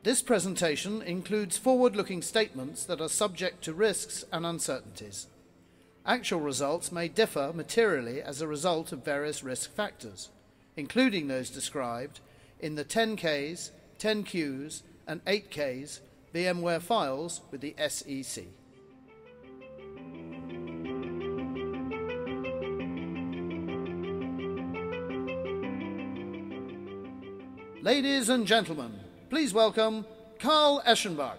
This presentation includes forward-looking statements that are subject to risks and uncertainties. Actual results may differ materially as a result of various risk factors, including those described in the 10Ks, 10Qs, and 8Ks VMware files with the SEC. Ladies and gentlemen, please welcome Carl Eschenbach.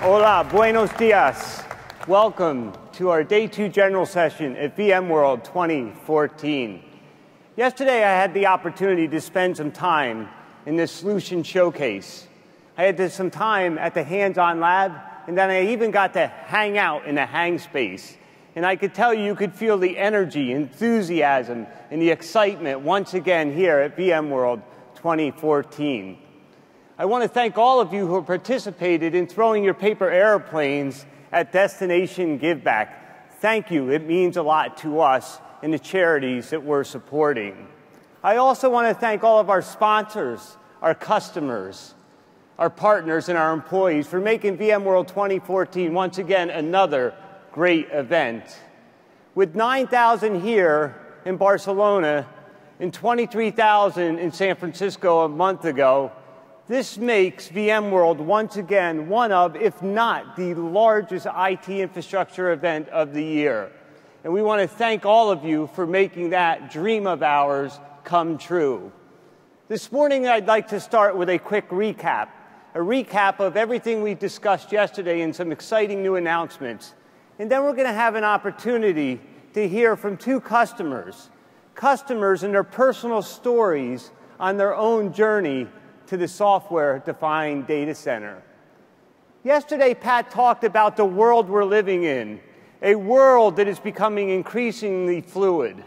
Hola, buenos dias. Welcome to our Day 2 General Session at VMworld 2014. Yesterday I had the opportunity to spend some time in this solution showcase. I had some time at the hands-on lab, and then I even got to hang out in a hang space. And I could tell you could feel the energy, enthusiasm, and the excitement once again here at VMworld 2014. I want to thank all of you who participated in throwing your paper airplanes at Destination Giveback. Thank you. It means a lot to us and the charities that we're supporting. I also want to thank all of our sponsors, our customers, our partners, and our employees for making VMworld 2014 once again another great event. With 9,000 here in Barcelona and 23,000 in San Francisco a month ago, this makes VMworld once again one of, if not the largest IT infrastructure event of the year. And we want to thank all of you for making that dream of ours come true. This morning I'd like to start with a quick recap, a recap of everything we discussed yesterday and some exciting new announcements. And then we're going to have an opportunity to hear from two customers and their personal stories on their own journey to the software-defined data center. Yesterday, Pat talked about the world we're living in, a world that is becoming increasingly fluid,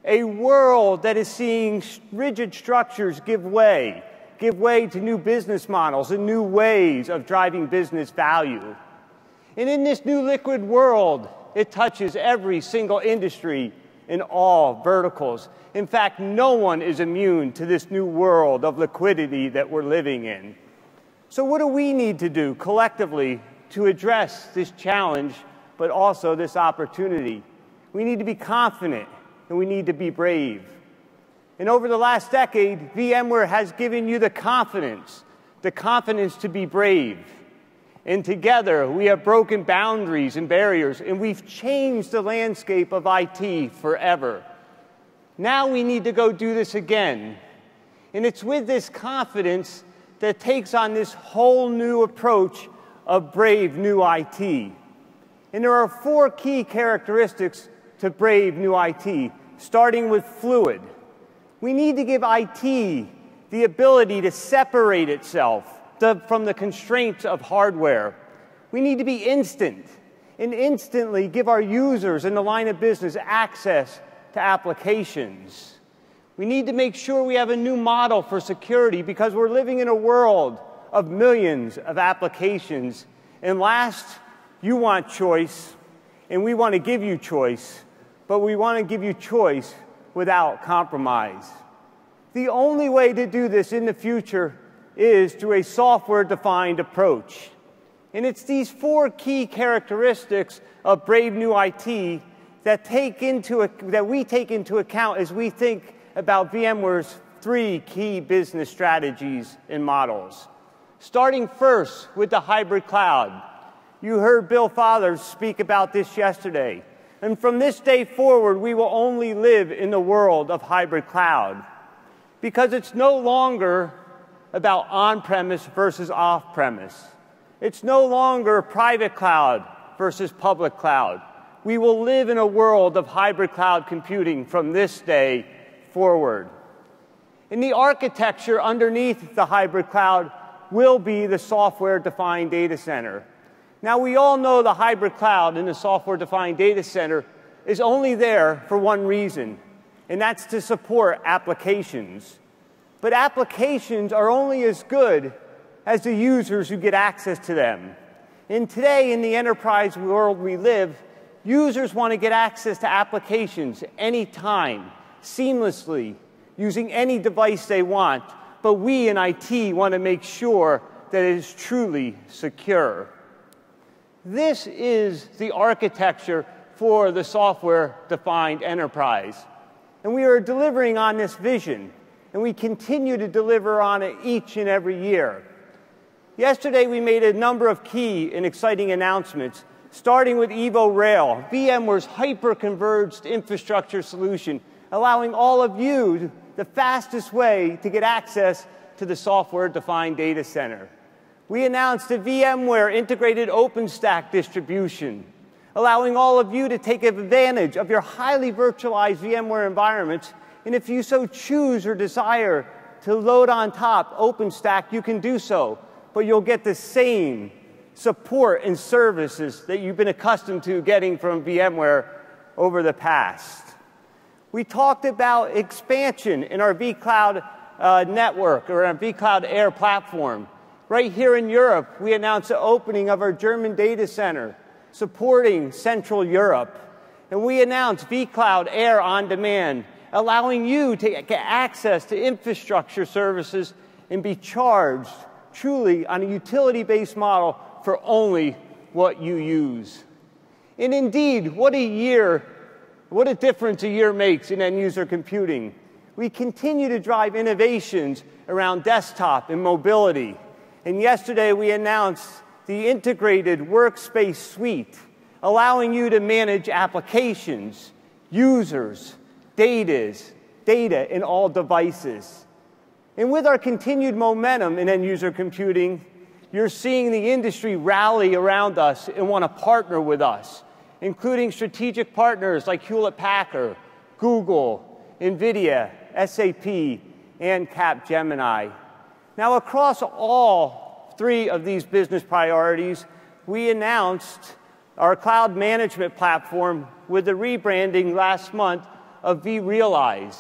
a world that is seeing rigid structures give way to new business models and new ways of driving business value. And in this new liquid world, it touches every single industry in all verticals. In fact, no one is immune to this new world of liquidity that we're living in. So what do we need to do collectively to address this challenge, but also this opportunity? We need to be confident, and we need to be brave. And over the last decade, VMware has given you the confidence to be brave. And together, we have broken boundaries and barriers, and we've changed the landscape of IT forever. Now we need to go do this again. And it's with this confidence that takes on this whole new approach of brave new IT. And there are 4 key characteristics to brave new IT, starting with fluid. We need to give IT the ability to separate itself from the constraints of hardware. We need to be instant and instantly give our users in the line of business access to applications. We need to make sure we have a new model for security because we're living in a world of millions of applications. And last, you want choice, and we want to give you choice, but we want to give you choice without compromise. The only way to do this in the future is through a software-defined approach. And it's these 4 key characteristics of brave new IT that we take into account as we think about VMware's 3 key business strategies and models. Starting first with the hybrid cloud. You heard Bill Fathers speak about this yesterday. And from this day forward, we will only live in the world of hybrid cloud because it's no longer about on-premise versus off-premise. It's no longer private cloud versus public cloud. We will live in a world of hybrid cloud computing from this day forward. And the architecture underneath the hybrid cloud will be the software-defined data center. Now, we all know the hybrid cloud and the software-defined data center is only there for one reason, and that's to support applications. But applications are only as good as the users who get access to them. And today, in the enterprise world we live, Users want to get access to applications anytime, seamlessly, using any device they want, but we in IT want to make sure that it is truly secure. This is the architecture for the software-defined enterprise. And we are delivering on this vision, and we continue to deliver on it each and every year. Yesterday, we made a number of key and exciting announcements, starting with EvoRail, VMware's hyper-converged infrastructure solution, allowing all of you the fastest way to get access to the software-defined data center. We announced a VMware integrated OpenStack distribution, allowing all of you to take advantage of your highly virtualized VMware environments, and if you so choose or desire to load on top OpenStack, you can do so, but you'll get the same support and services that you've been accustomed to getting from VMware over the past. We talked about expansion in our vCloud network, or our vCloud Air platform. Right here in Europe, we announced the opening of our German data center, supporting Central Europe. And we announced vCloud Air on Demand, allowing you to get access to infrastructure services and be charged truly on a utility-based model for only what you use. And indeed, what a difference a year makes in end-user computing. We continue to drive innovations around desktop and mobility. And yesterday, we announced the integrated workspace suite, allowing you to manage applications, users, data in all devices. And with our continued momentum in end-user computing, you're seeing the industry rally around us and want to partner with us, including strategic partners like Hewlett-Packard, Google, NVIDIA, SAP, and Capgemini. Now, across all three of these business priorities, we announced our cloud management platform with the rebranding last month of vRealize.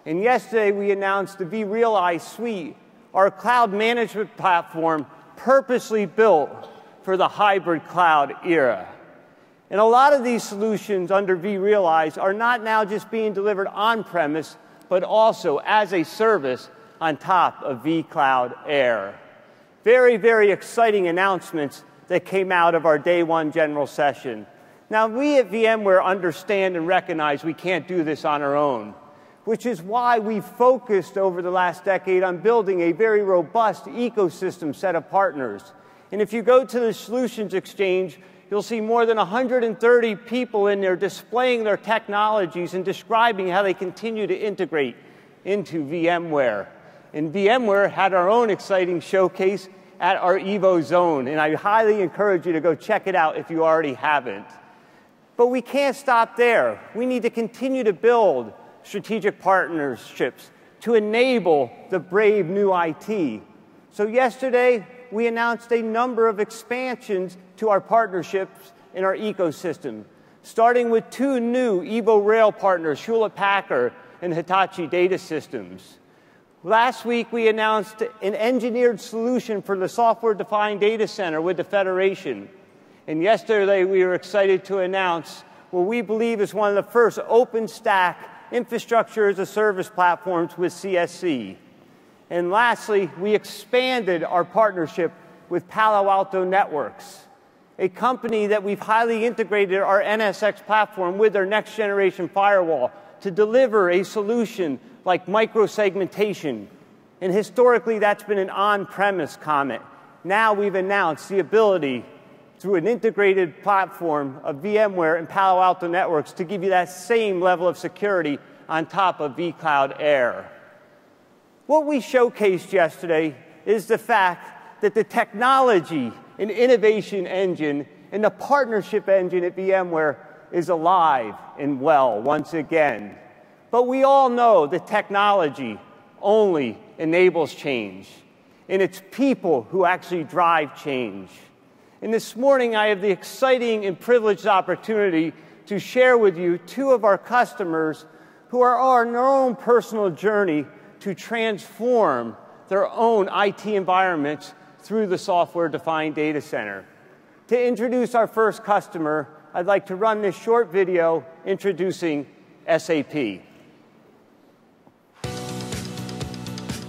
And yesterday, we announced the vRealize Suite, our cloud management platform purposely built for the hybrid cloud era. And a lot of these solutions under vRealize are not now just being delivered on-premise, but also as a service on top of vCloud Air. Very, very exciting announcements that came out of our day one general session. Now, we at VMware understand and recognize we can't do this on our own, which is why we've focused over the last decade on building a very robust ecosystem set of partners. And if you go to the Solutions Exchange, you'll see more than 130 people in there displaying their technologies and describing how they continue to integrate into VMware. And VMware had our own exciting showcase at our Evo Zone, and I highly encourage you to go check it out if you already haven't. But we can't stop there. We need to continue to build strategic partnerships to enable the brave new IT. So yesterday, we announced a number of expansions to our partnerships in our ecosystem, starting with two new EvoRail partners, Hewlett-Packard and Hitachi Data Systems. Last week, we announced an engineered solution for the software-defined data center with the Federation. And yesterday, we were excited to announce what we believe is one of the first OpenStack infrastructure as a service platforms with CSC. And lastly, we expanded our partnership with Palo Alto Networks, a company that we've highly integrated our NSX platform with their next generation firewall to deliver a solution like microsegmentation. And historically, that's been an on-premise comment. Now we've announced the ability through an integrated platform of VMware and Palo Alto Networks to give you that same level of security on top of vCloud Air. What we showcased yesterday is the fact that the technology and innovation engine and the partnership engine at VMware is alive and well once again. But we all know that technology only enables change, and it's people who actually drive change. And this morning, I have the exciting and privileged opportunity to share with you two of our customers who are on their own personal journey to transform their own IT environments through the software-defined data center. To introduce our first customer, I'd like to run this short video introducing SAP.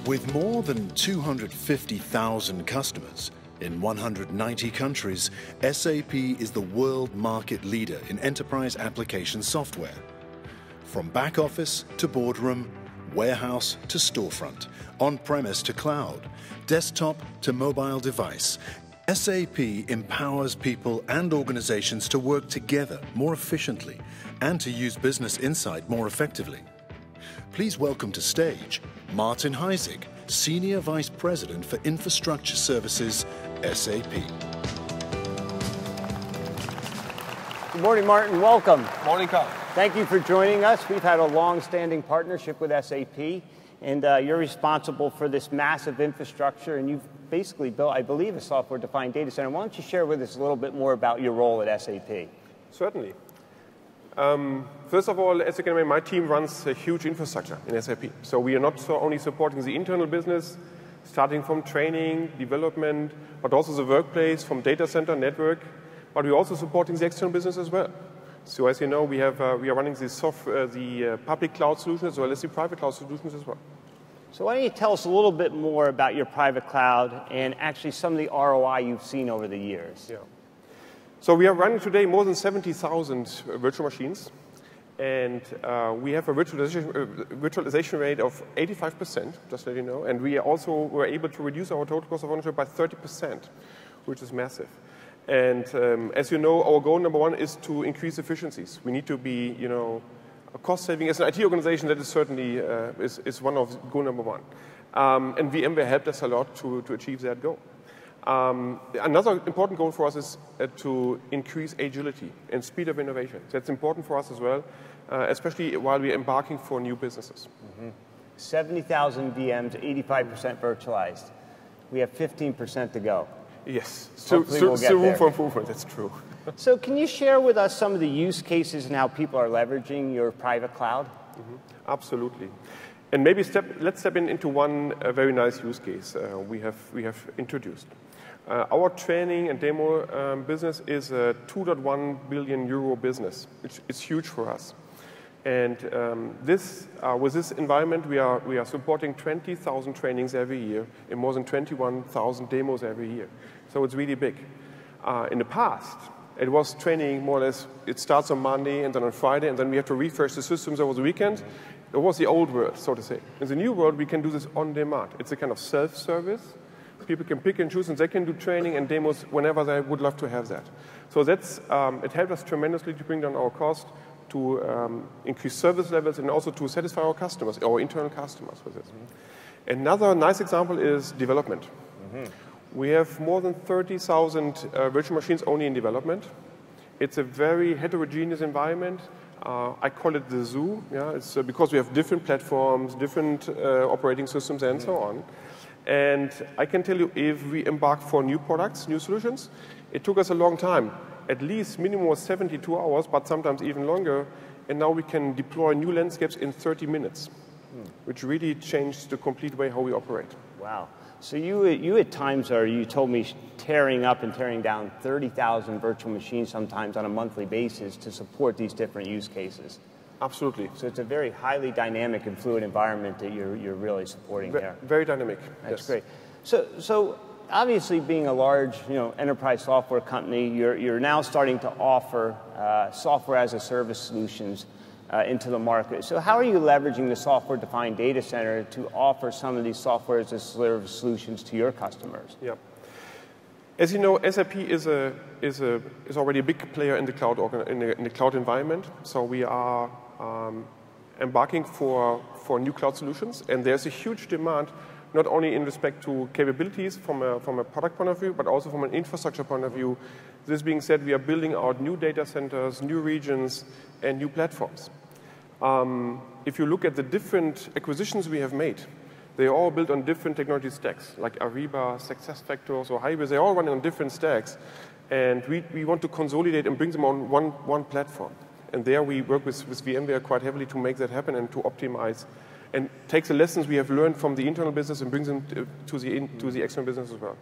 With more than 250,000 customers in 190 countries, SAP is the world market leader in enterprise application software. From back office to boardroom, warehouse to storefront, on-premise to cloud, desktop to mobile device, SAP empowers people and organizations to work together more efficiently and to use business insight more effectively. Please welcome to stage Martin Heisig, Senior Vice President for Infrastructure Services, SAP. Good morning, Martin. Welcome. Morning, Carl. Thank you for joining us. We've had a long-standing partnership with SAP, and you're responsible for this massive infrastructure, and you've basically built, I believe, a software-defined data center. Why don't you share with us a little bit more about your role at SAP? Certainly. First of all, as you can imagine, my team runs a huge infrastructure in SAP. So we are not only supporting the internal business, starting from training, development, but also the workplace, from data center, network, but we're also supporting the external business as well. So as you know, we are running the public cloud solutions as well as the private cloud solutions as well. So why don't you tell us a little bit more about your private cloud and actually some of the ROI you've seen over the years? Yeah. So we are running today more than 70,000 virtual machines, and we have a virtualization rate of 85%, just to let you know, and we also were able to reduce our total cost of ownership by 30%, which is massive. And as you know, our goal number one is to increase efficiencies. We need to be, a cost saving. As an IT organization, that is certainly is one of goal number one. And VMware helped us a lot to achieve that goal. Another important goal for us is to increase agility and speed of innovation. That's important for us as well, especially while we're embarking for new businesses. 70,000 VMs, 85% virtualized. We have 15% to go. Yes, still room for improvement, that's true. So can you share with us some of the use cases and how people are leveraging your private cloud? Absolutely. And maybe let's step into one very nice use case we have introduced. Our training and demo business is a 2.1 billion euro business, which is huge for us. And with this environment, we are supporting 20,000 trainings every year and more than 21,000 demos every year. So it's really big. In the past, it was training more or less, it starts on Monday and then on Friday, and then we have to refresh the systems over the weekend. It was the old world, so to say. In the new world, we can do this on demand. It's a kind of self-service. People can pick and choose, and they can do training and demos whenever they would love to have that. So that's it helped us tremendously to bring down our cost, to increase service levels, and also to satisfy our customers, our internal customers with this. Another nice example is development. We have more than 30,000 virtual machines only in development. It's a very heterogeneous environment. I call it the zoo. Yeah, it's because we have different platforms, different operating systems, and so on. And I can tell you, if we embark for new products, new solutions, it took us a long time. At least minimum was 72 hours, but sometimes even longer. And now we can deploy new landscapes in 30 minutes, which really changed the complete way how we operate. Wow. So you at times you told me, tearing up and tearing down 30,000 virtual machines sometimes on a monthly basis to support these different use cases. Absolutely. So it's a very highly dynamic and fluid environment that you're really supporting there. Very dynamic. That's great. So obviously, being a large enterprise software company, you're now starting to offer software as a service solutions into the market. So how are you leveraging the software-defined data center to offer some of these software as a service solutions to your customers? Yeah. As you know, SAP is already a big player in the cloud in the cloud environment. So we are embarking for new cloud solutions, and there's a huge demand, not only in respect to capabilities from a product point of view, but also from an infrastructure point of view. This being said, we are building out new data centers, new regions, and new platforms. If you look at the different acquisitions we have made, they are all built on different technology stacks, like Ariba, SuccessFactors, or Hybrid. They're all running on different stacks, and we want to consolidate and bring them on one platform. And there we work with VMware quite heavily to make that happen and to optimize, and take the lessons we have learned from the internal business and bring them to the external business as well.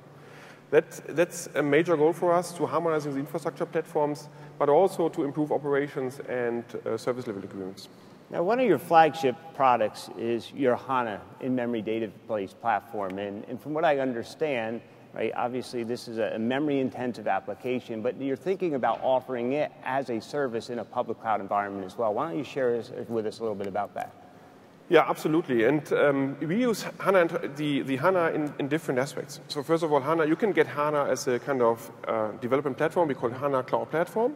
That's a major goal for us, to harmonizing the infrastructure platforms, but also to improve operations and service level agreements. Now, one of your flagship products is your HANA in-memory database platform. And from what I understand, right, obviously this is a memory-intensive application, but you're thinking about offering it as a service in a public cloud environment as well. Why don't you share with us a little bit about that? Yeah, absolutely. And we use HANA, the HANA in different aspects. So first of all, HANA, you can get HANA as a kind of development platform. We call it HANA Cloud Platform.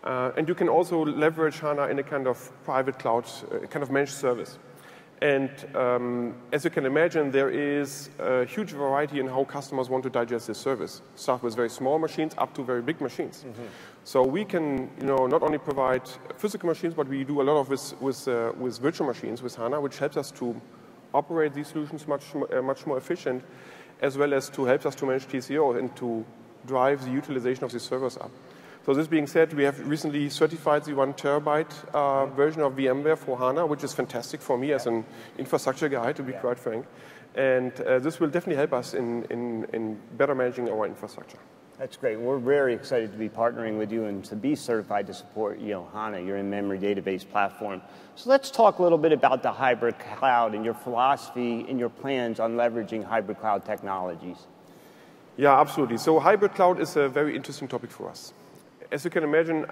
And you can also leverage HANA in a kind of private cloud, kind of managed service. And as you can imagine, there is a huge variety in how customers want to digest this service. Start with very small machines up to very big machines. Mm-hmm. So we can, not only provide physical machines, but we do a lot of with virtual machines with HANA, which helps us to operate these solutions much more efficient, as well as to help us to manage TCO and to drive the utilization of these servers up. So this being said, we have recently certified the 1 terabyte version of VMware for HANA, which is fantastic for me as an infrastructure guy, to be quite frank. And this will definitely help us in better managing our infrastructure. That's great. We're very excited to be partnering with you and to be certified to support HANA, your in-memory database platform. So let's talk a little bit about the hybrid cloud and your philosophy and your plans on leveraging hybrid cloud technologies. Yeah, absolutely. So hybrid cloud is a very interesting topic for us. As you can imagine,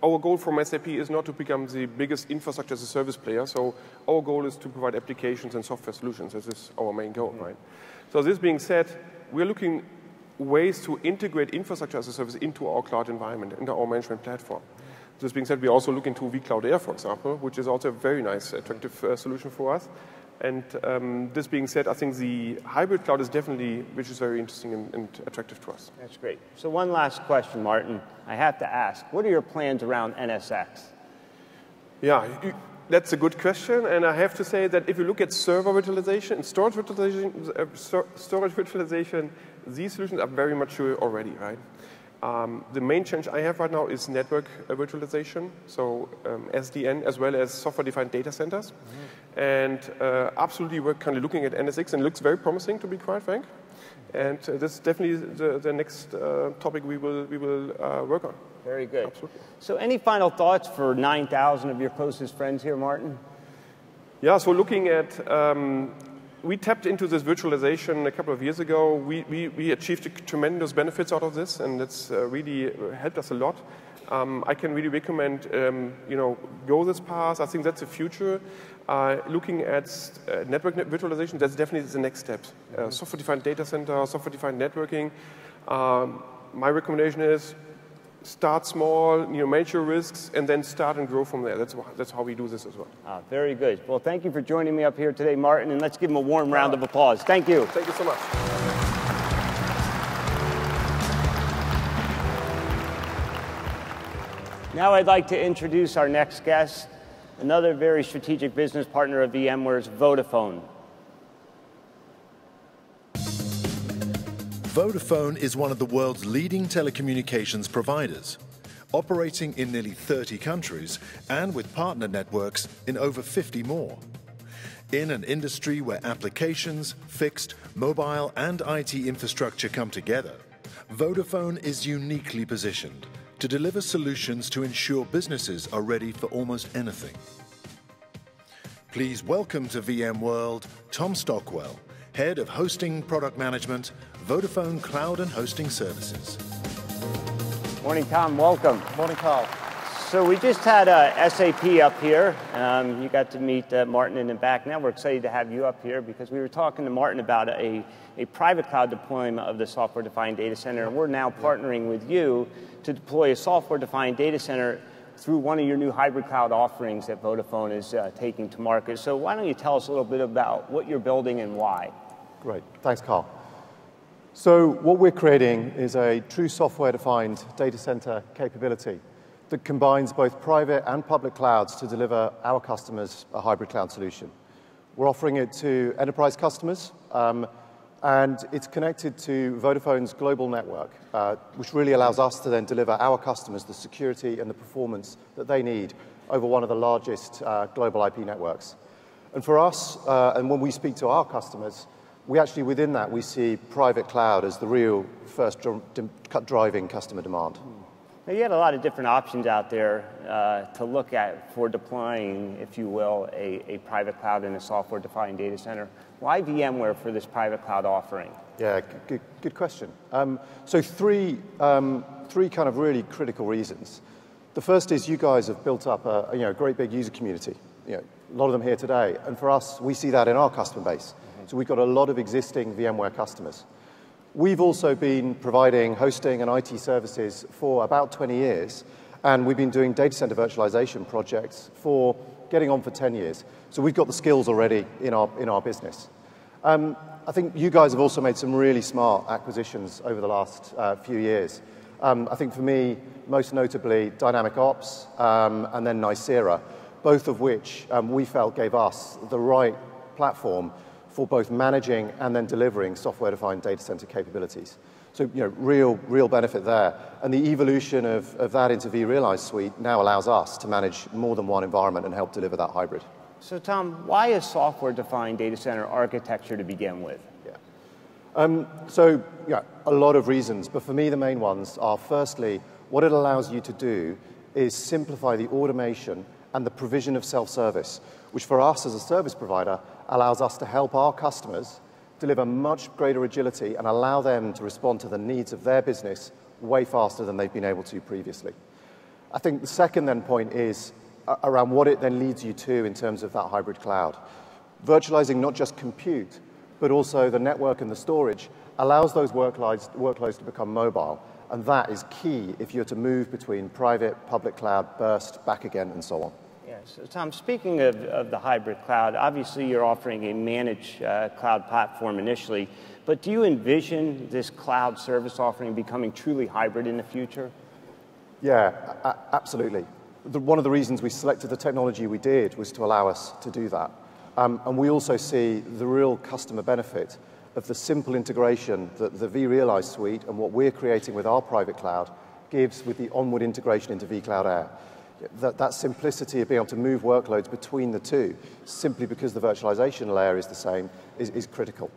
our goal from SAP is not to become the biggest infrastructure as a service player. So our goal is to provide applications and software solutions. This is our main goal, right? So this being said, we're looking ways to integrate infrastructure as a service into our cloud environment, into our management platform. This being said, we also look into vCloud Air, for example, which is also a very nice, attractive solution for us. And this being said, I think the hybrid cloud is definitely, which is very interesting and attractive to us. That's great. So one last question, Martin. I have to ask, what are your plans around NSX? Yeah, that's a good question. And I have to say that if you look at server virtualization and storage virtualization, these solutions are very mature already, right? The main challenge I have right now is network virtualization, so SDN, as well as software-defined data centers. Mm-hmm. And absolutely, we're kind of looking at NSX, and it looks very promising, to be quite frank. And this is definitely the next topic we will work on. Very good. Absolutely. So any final thoughts for 9,000 of your closest friends here, Martin? Yeah, so looking at... we tapped into this virtualization a couple of years ago. We achieved tremendous benefits out of this, and it's really helped us a lot. I can really recommend, go this path. I think that's the future. Looking at network virtualization, that's definitely the next step. Software-defined data center, software-defined networking. My recommendation is start small, manage your risks, and then start and grow from there. That's how we do this as well. Very good. Well, thank you for joining me up here today, Martin, and let's give him a warm round of applause. Thank you. Thank you so much. Now I'd like to introduce our next guest, another very strategic business partner of VMware's, Vodafone. Vodafone is one of the world's leading telecommunications providers, operating in nearly 30 countries and with partner networks in over 50 more. In an industry where applications, fixed, mobile and IT infrastructure come together, Vodafone is uniquely positioned to deliver solutions to ensure businesses are ready for almost anything. Please welcome to VMworld, Tom Stockwell, Head of Hosting Product Management, Vodafone Cloud and Hosting Services. Morning, Tom. Welcome. Morning, Carl. So we just had SAP up here. You got to meet Martin in the back. Now we're excited to have you up here because we were talking to Martin about a private cloud deployment of the software-defined data center, and we're now partnering with you to deploy a software-defined data center through one of your new hybrid cloud offerings that Vodafone is taking to market. So why don't you tell us a little bit about what you're building and why? Great. Thanks, Carl. So what we're creating is a true software-defined data center capability that combines both private and public clouds to deliver our customers a hybrid cloud solution. We're offering it to enterprise customers, and it's connected to Vodafone's global network, which really allows us to then deliver our customers the security and the performance that they need over one of the largest global IP networks. And for us, and when we speak to our customers, we actually, within that, we see private cloud as the real first driving customer demand. Now, you had a lot of different options out there to look at for deploying, if you will, a private cloud in a software-defined data center. Why VMware for this private cloud offering? Yeah, good question. So three kind of really critical reasons. The first is you guys have built up a great big user community. A lot of them here today, and for us, we see that in our customer base. So we've got a lot of existing VMware customers. We've also been providing hosting and IT services for about 20 years, and we've been doing data center virtualization projects for getting on for 10 years. So we've got the skills already in our business. I think you guys have also made some really smart acquisitions over the last few years. I think for me, most notably, Dynamic Ops and then Nicira, both of which we felt gave us the right platform for both managing and then delivering software-defined data center capabilities. So, real benefit there. And the evolution of that into vRealize Suite now allows us to manage more than one environment and help deliver that hybrid. So, Tom, why a software-defined data center architecture to begin with? A lot of reasons, but for me, the main ones are, firstly, what it allows you to do is simplify the automation and the provision of self-service, which for us as a service provider allows us to help our customers deliver much greater agility and allow them to respond to the needs of their business way faster than they've been able to previously. I think the second then point is around what it then leads you to in terms of that hybrid cloud. Virtualizing not just compute, but also the network and the storage allows those workloads to become mobile. And that is key if you're to move between private, public cloud, burst, back again, and so on. Yeah, so Tom, speaking of the hybrid cloud, obviously you're offering a managed cloud platform initially, but do you envision this cloud service offering becoming truly hybrid in the future? Yeah, absolutely. One of the reasons we selected the technology we did was to allow us to do that. And we also see the real customer benefit of the simple integration that the vRealize Suite and what we're creating with our private cloud gives with the onward integration into vCloud Air. That simplicity of being able to move workloads between the two, simply because the virtualization layer is the same, is critical.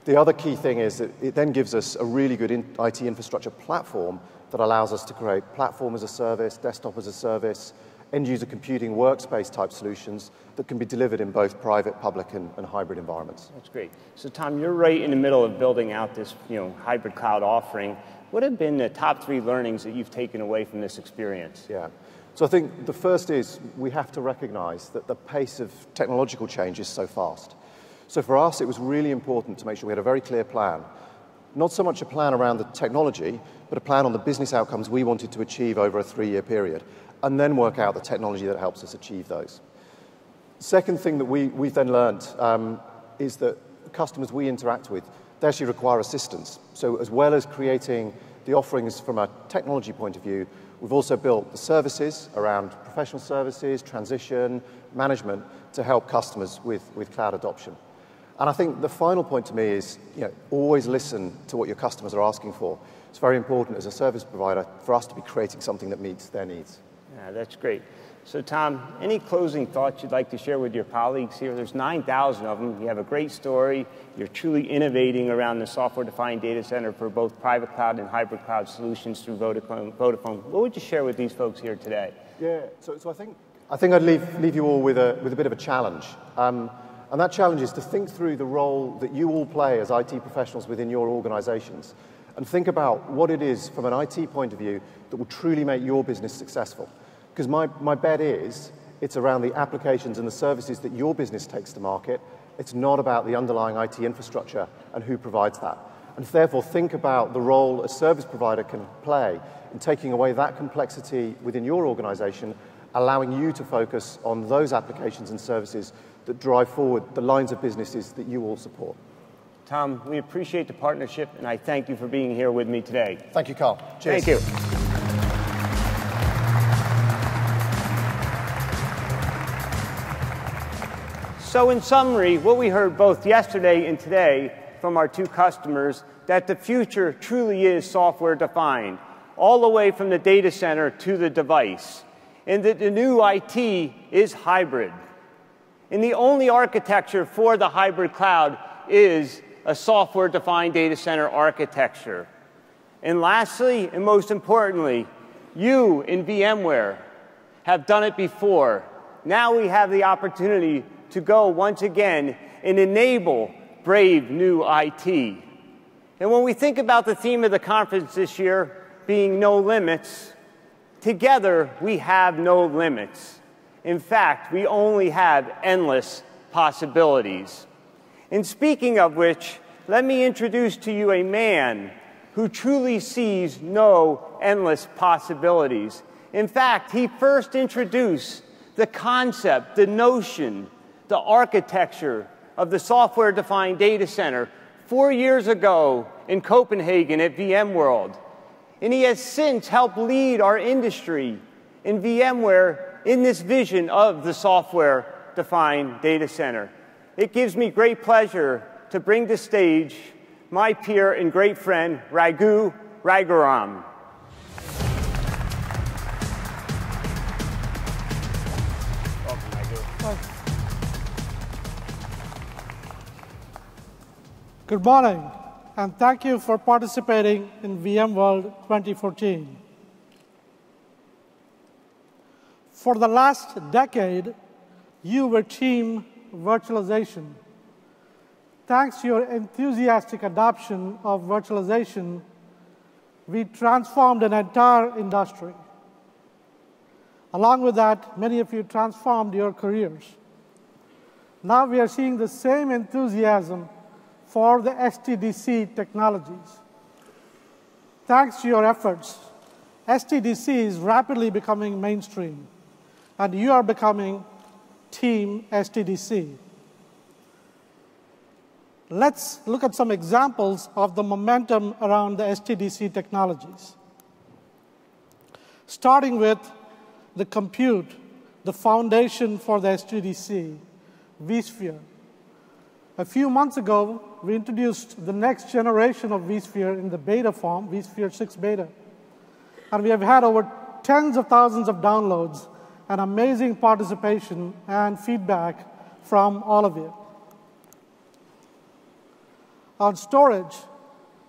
The other key thing is that it then gives us a really good IT infrastructure platform that allows us to create platform as a service, desktop as a service, end-user computing workspace type solutions that can be delivered in both private, public, and hybrid environments. That's great. So Tom, you're right in the middle of building out this hybrid cloud offering. What have been the top 3 learnings that you've taken away from this experience? Yeah. So I think the first is we have to recognize that the pace of technological change is so fast. So for us, it was really important to make sure we had a very clear plan. Not so much a plan around the technology, but a plan on the business outcomes we wanted to achieve over a 3-year period, and then work out the technology that helps us achieve those. Second thing that we've then learned is that the customers we interact with, they actually require assistance. So as well as creating the offerings from a technology point of view, we've also built the services around professional services, transition, management to help customers with cloud adoption. And I think the final point to me is, always listen to what your customers are asking for. It's very important as a service provider for us to be creating something that meets their needs. Yeah, that's great. So Tom, any closing thoughts you'd like to share with your colleagues here? There's 9,000 of them. You have a great story. You're truly innovating around the software-defined data center for both private cloud and hybrid cloud solutions through Vodafone. What would you share with these folks here today? Yeah, so I think I'd leave you all with a bit of a challenge. And that challenge is to think through the role that you all play as IT professionals within your organizations, and think about what it is from an IT point of view that will truly make your business successful. Because my bet is it's around the applications and the services that your business takes to market. It's not about the underlying IT infrastructure and who provides that. And therefore, think about the role a service provider can play in taking away that complexity within your organization, allowing you to focus on those applications and services that drive forward the lines of businesses that you all support. Tom, we appreciate the partnership, and I thank you for being here with me today. Thank you, Carl. Cheers. Thank you. So in summary, what we heard both yesterday and today from our 2 customers, that the future truly is software-defined, all the way from the data center to the device, and that the new IT is hybrid. And the only architecture for the hybrid cloud is a software-defined data center architecture. And lastly, and most importantly, you in VMware have done it before. Now we have the opportunity to go once again and enable brave new IT. And when we think about the theme of the conference this year being no limits, together we have no limits. In fact, we only have endless possibilities. And speaking of which, let me introduce to you a man who truly sees no endless possibilities. In fact, he first introduced the concept, the notion, the architecture of the software-defined data center 4 years ago in Copenhagen at VMworld. And he has since helped lead our industry in VMware in this vision of the software-defined data center. It gives me great pleasure to bring to stage my peer and great friend, Raghu Raghuram. Welcome, Raghu. Good morning, and thank you for participating in VMworld 2014. For the last decade, you were Team Virtualization. Thanks to your enthusiastic adoption of virtualization, we transformed an entire industry. Along with that, many of you transformed your careers. Now we are seeing the same enthusiasm for the SDDC technologies. Thanks to your efforts, SDDC is rapidly becoming mainstream, and you are becoming Team SDDC. Let's look at some examples of the momentum around the SDDC technologies. Starting with the compute, the foundation for the SDDC, vSphere. A few months ago, we introduced the next generation of vSphere in the beta form, vSphere 6 beta. And we have had over tens of thousands of downloads and amazing participation and feedback from all of you. On storage,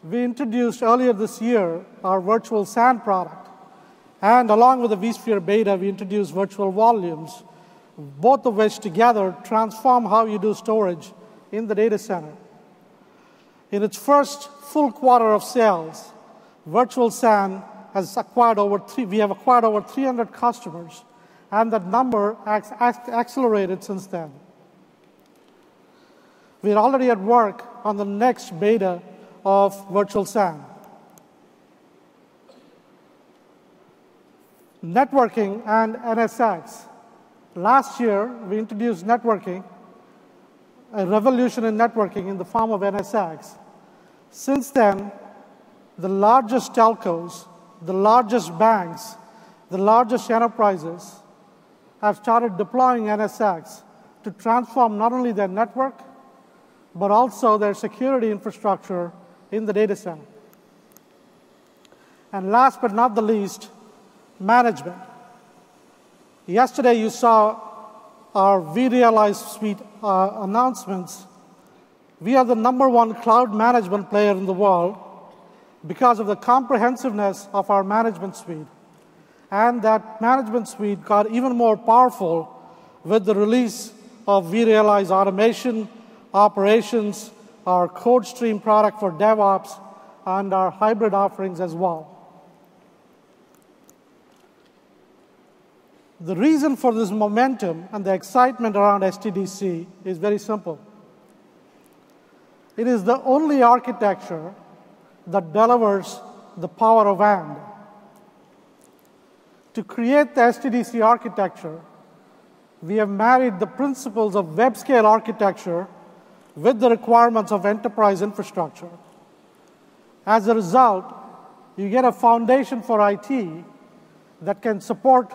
we introduced earlier this year our virtual SAN product. And along with the vSphere beta, we introduced virtual volumes, both of which together transform how you do storage in the data center. In its first full quarter of sales, virtual SAN has acquired we have acquired over 300 customers, and that number has accelerated since then. We are already at work on the next beta of virtual SAN. Networking and NSX. Last year, we introduced networking, a revolution in networking in the form of NSX. Since then, the largest telcos, the largest banks, the largest enterprises have started deploying NSX to transform not only their network, but also their security infrastructure in the data center. And last but not the least, management. Yesterday you saw our vRealize suite announcements. We are the #1 cloud management player in the world because of the comprehensiveness of our management suite. And that management suite got even more powerful with the release of vRealize Automation, Operations, our code stream product for DevOps, and our hybrid offerings as well. The reason for this momentum and the excitement around SDDC is very simple. It is the only architecture that delivers the power of and. To create the SDDC architecture, we have married the principles of web-scale architecture with the requirements of enterprise infrastructure. As a result, you get a foundation for IT that can support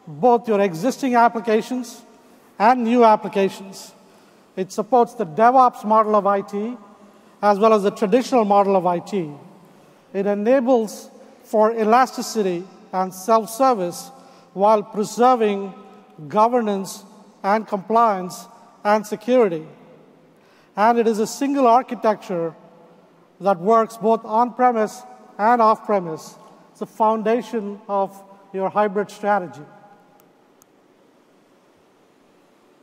both your existing applications and new applications. It supports the DevOps model of IT as well as the traditional model of IT. It enables for elasticity and self-service while preserving governance and compliance and security. And it is a single architecture that works both on-premise and off-premise. It's the foundation of your hybrid strategy.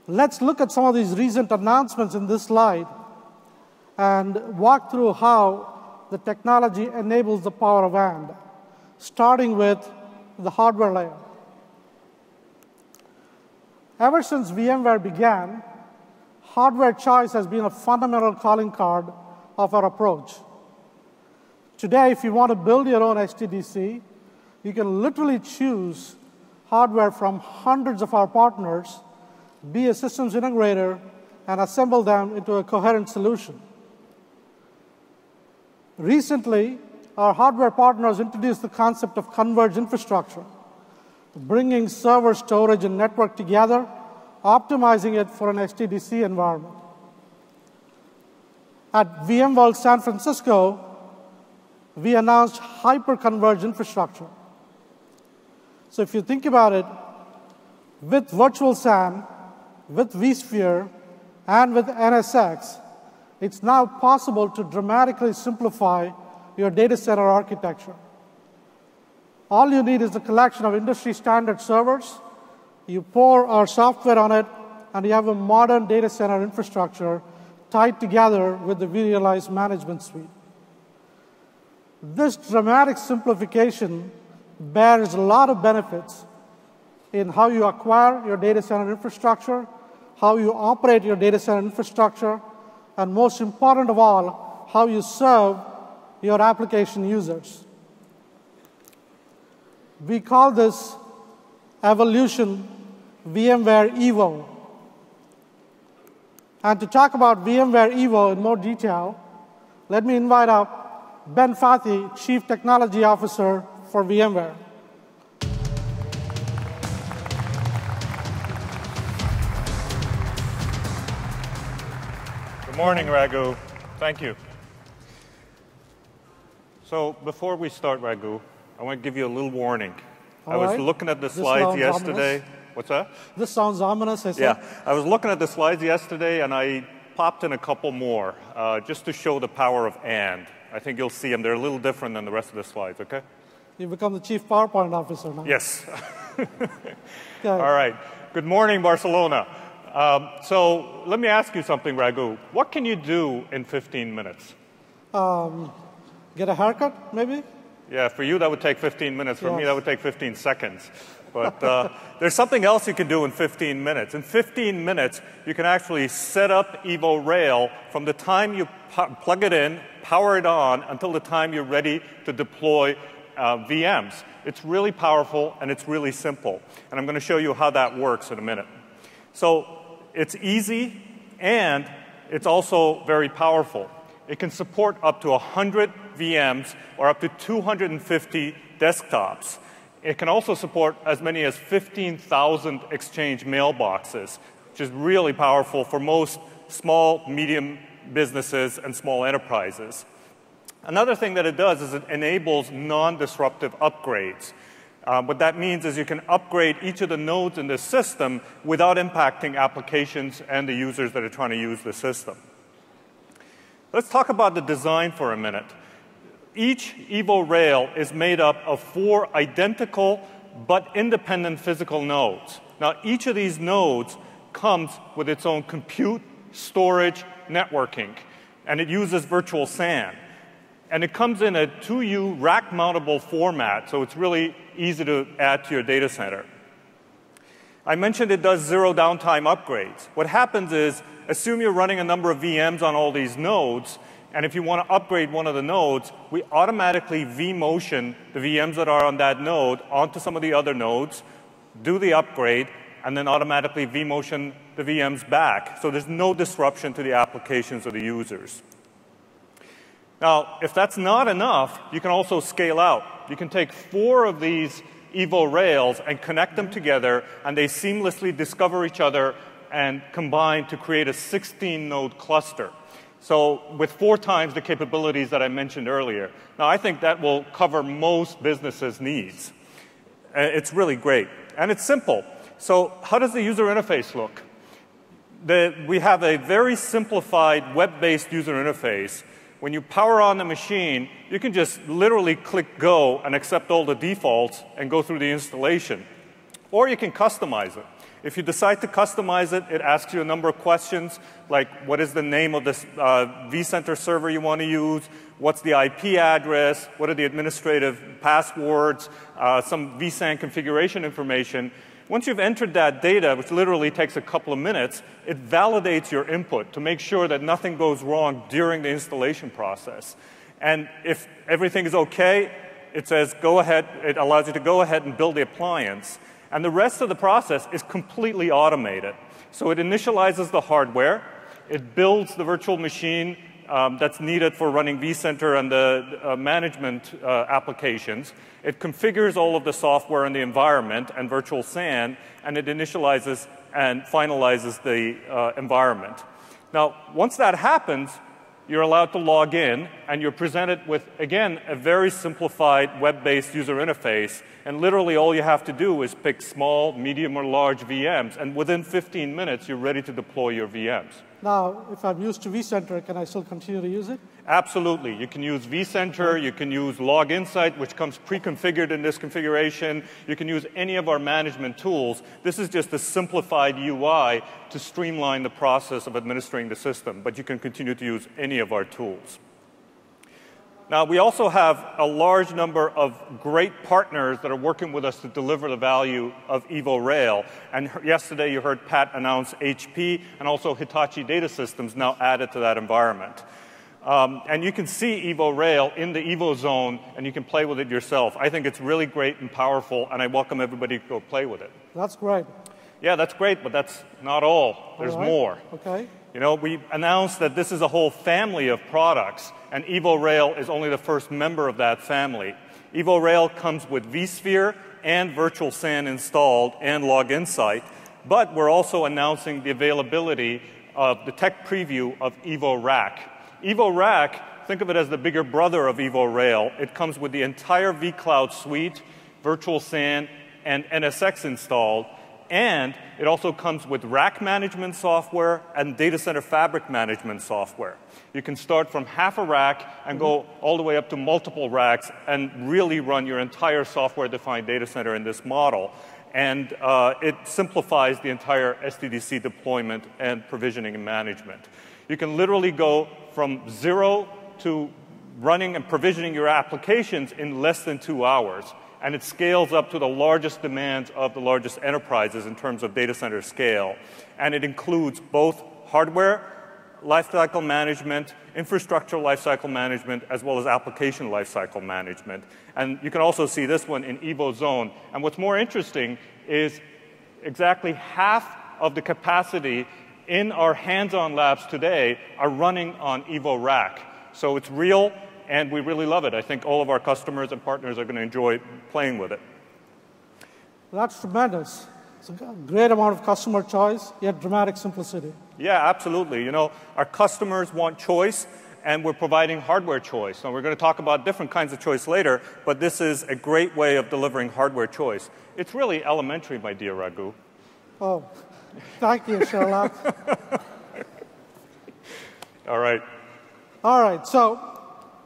Let's look at some of these recent announcements in this slide and walk through how the technology enables the power of and, starting with the hardware layer. Ever since VMware began, hardware choice has been a fundamental calling card of our approach. Today, if you want to build your own SDDC, you can literally choose hardware from hundreds of our partners, be a systems integrator, and assemble them into a coherent solution. Recently, our hardware partners introduced the concept of converged infrastructure, bringing server, storage, and network together, optimizing it for an SDDC environment. At VMworld San Francisco, we announced hyper-converged infrastructure. So if you think about it, with virtual SAN, with vSphere, and with NSX, it's now possible to dramatically simplify your data center architecture. All you need is a collection of industry-standard servers. You pour our software on it, and you have a modern data center infrastructure tied together with the vRealize management suite. This dramatic simplification bears a lot of benefits in how you acquire your data center infrastructure, how you operate your data center infrastructure, and most important of all, how you serve your application users. We call this evolution VMware Evo. And to talk about VMware Evo in more detail, let me invite up Ben Fathi, Chief Technology Officer for VMware. Good morning, Raghu. Thank you. So before we start, Raghu, I want to give you a little warning. I was looking at the slides yesterday. Ominous. What's that? This sounds ominous, I said. Yeah, I was looking at the slides yesterday, and I popped in a couple more just to show the power of and. I think you'll see them. They're a little different than the rest of the slides, OK? You've become the Chief PowerPoint Officer now. Yes. All right. Good morning, Barcelona. So let me ask you something, Raghu. What can you do in 15 minutes? Get a haircut, maybe? Yeah, for you, that would take 15 minutes. For me, that would take 15 seconds. But there's something else you can do in 15 minutes. In 15 minutes, you can actually set up Evo Rail from the time you plug it in, power it on, until the time you're ready to deploy VMs. It's really powerful, and it's really simple. And I'm going to show you how that works in a minute. So it's easy, and it's also very powerful. It can support up to 100 VMs or up to 250 desktops. It can also support as many as 15,000 Exchange mailboxes, which is really powerful for most small, medium businesses and small enterprises. Another thing that it does is it enables non-disruptive upgrades. What that means is you can upgrade each of the nodes in the system without impacting applications and the users that are trying to use the system. Let's talk about the design for a minute. Each Evo Rail is made up of 4 identical but independent physical nodes. Now, each of these nodes comes with its own compute, storage, networking, and it uses virtual SAN. And it comes in a 2U rack-mountable format, so it's really easy to add to your data center. I mentioned it does zero downtime upgrades. What happens is, assume you're running a number of VMs on all these nodes, and if you want to upgrade one of the nodes, we automatically vMotion the VMs that are on that node onto some of the other nodes, do the upgrade, and then automatically vMotion the VMs back. So there's no disruption to the applications or the users. Now, if that's not enough, you can also scale out. You can take 4 of these Evo Rails and connect them together, and they seamlessly discover each other and combine to create a 16-node cluster. So with 4 times the capabilities that I mentioned earlier. Now, I think that will cover most businesses' needs. It's really great. And it's simple. So how does the user interface look? we have a very simplified web-based user interface. When you power on the machine, you can just literally click go and accept all the defaults and go through the installation. Or you can customize it. If you decide to customize it, it asks you a number of questions, like what is the name of this vCenter server you want to use, what's the IP address, what are the administrative passwords, some vSAN configuration information. Once you've entered that data, which literally takes a couple of minutes, it validates your input to make sure that nothing goes wrong during the installation process. And if everything is OK, it says go ahead. It allows you to go ahead and build the appliance. And the rest of the process is completely automated. So it initializes the hardware. It builds the virtual machine that's needed for running vCenter and the management applications. It configures all of the software in the environment and virtual SAN, and it initializes and finalizes the environment. Now, once that happens, you're allowed to log in, and you're presented with, again, a very simplified web-based user interface. And literally all you have to do is pick small, medium, or large VMs. And within 15 minutes, you're ready to deploy your VMs. Now, if I'm used to vCenter, can I still continue to use it? Absolutely. You can use vCenter. You can use Log Insight, which comes pre-configured in this configuration. You can use any of our management tools. This is just a simplified UI to streamline the process of administering the system. But you can continue to use any of our tools. Now, we also have a large number of great partners that are working with us to deliver the value of EvoRail. And yesterday, you heard Pat announce HP and also Hitachi Data Systems now added to that environment. And you can see EvoRail in the Evo Zone, and you can play with it yourself. I think it's really great and powerful, and I welcome everybody to go play with it. That's great. Yeah, that's great, but that's not all. There's more. Okay. You know, we announced that this is a whole family of products, and EvoRail is only the first member of that family. EvoRail comes with vSphere and Virtual SAN installed and Log Insight, but we're also announcing the availability of the tech preview of EvoRack. EvoRack, think of it as the bigger brother of EvoRail. It comes with the entire vCloud suite, Virtual SAN, and NSX installed. And it also comes with rack management software and data center fabric management software. You can start from half a rack and go all the way up to multiple racks and really run your entire software-defined data center in this model. And it simplifies the entire SDDC deployment and provisioning and management. You can literally go from 0 to running and provisioning your applications in less than 2 hours. And it scales up to the largest demands of the largest enterprises in terms of data center scale. And it includes both hardware lifecycle management, infrastructure lifecycle management, as well as application lifecycle management. And you can also see this one in Evo Zone. And what's more interesting is exactly half of the capacity in our hands-on labs today are running on EvoRack. So it's real. And we really love it. I think all of our customers and partners are going to enjoy playing with it. That's tremendous. It's a great amount of customer choice, yet dramatic simplicity. Yeah, absolutely. You know, our customers want choice, and we're providing hardware choice. Now, we're going to talk about different kinds of choice later, but this is a great way of delivering hardware choice. It's really elementary, my dear Raghu. Oh, thank you, Sherlock. All right. All right, so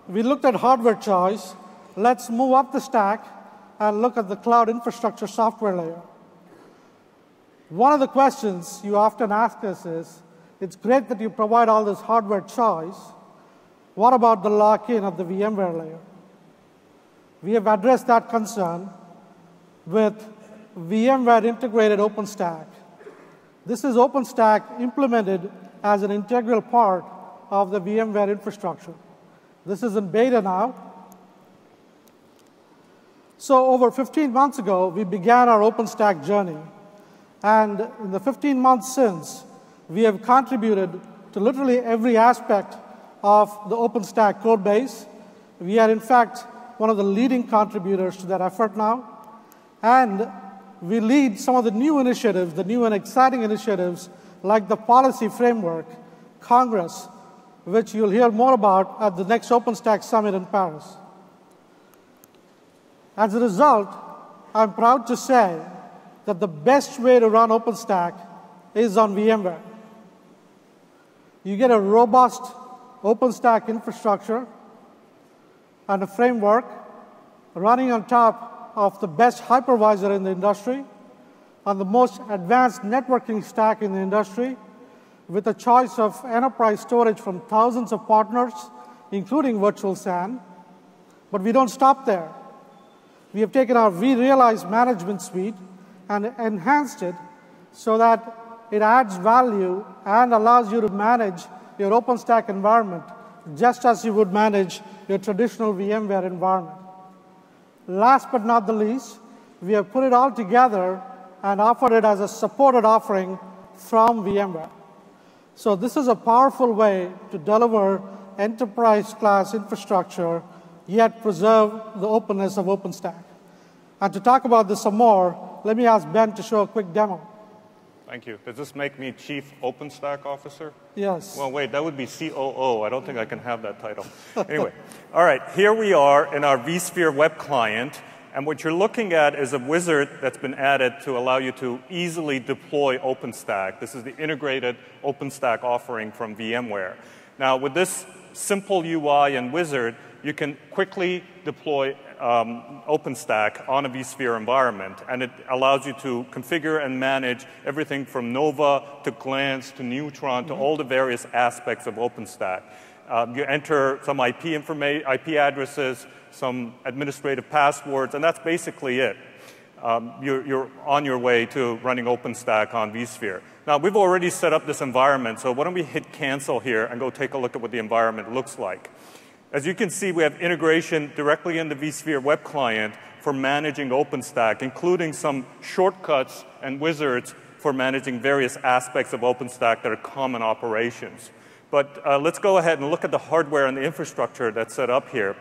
we looked at hardware choice. Let's move up the stack and look at the cloud infrastructure software layer. One of the questions you often ask us is, it's great that you provide all this hardware choice. What about the lock-in of the VMware layer? We have addressed that concern with VMware integrated OpenStack. This is OpenStack implemented as an integral part of the VMware infrastructure. This is in beta now. So over 15 months ago, we began our OpenStack journey. And in the 15 months since, we have contributed to literally every aspect of the OpenStack code base. We are, in fact, one of the leading contributors to that effort now. And we lead some of the new initiatives, the new and exciting initiatives, like the policy framework, Congress, which you'll hear more about at the next OpenStack Summit in Paris. As a result, I'm proud to say that the best way to run OpenStack is on VMware. You get a robust OpenStack infrastructure and a framework running on top of the best hypervisor in the industry, on the most advanced networking stack in the industry, with a choice of enterprise storage from thousands of partners, including virtual SAN. But we don't stop there. We have taken our vRealize management suite and enhanced it so that it adds value and allows you to manage your OpenStack environment just as you would manage your traditional VMware environment. Last but not the least, we have put it all together and offered it as a supported offering from VMware. So this is a powerful way to deliver enterprise-class infrastructure, yet preserve the openness of OpenStack. And to talk about this some more, let me ask Ben to show a quick demo. Thank you. Does this make me Chief OpenStack Officer? Yes. Well, wait, that would be COO. I don't think I can have that title. Anyway, all right, here we are in our vSphere web client. And what you're looking at is a wizard that's been added to allow you to easily deploy OpenStack. This is the integrated OpenStack offering from VMware. Now, with this simple UI and wizard, you can quickly deploy OpenStack on a vSphere environment. And it allows you to configure and manage everything from Nova to Glance to Neutron to all the various aspects of OpenStack. You enter some IP addresses, some administrative passwords, and that's basically it. You're on your way to running OpenStack on vSphere. Now, we've already set up this environment, so why don't we hit cancel here and go take a look at what the environment looks like. As you can see, we have integration directly in the vSphere web client for managing OpenStack, including some shortcuts and wizards for managing various aspects of OpenStack that are common operations. But let's go ahead and look at the hardware and the infrastructure that's set up here.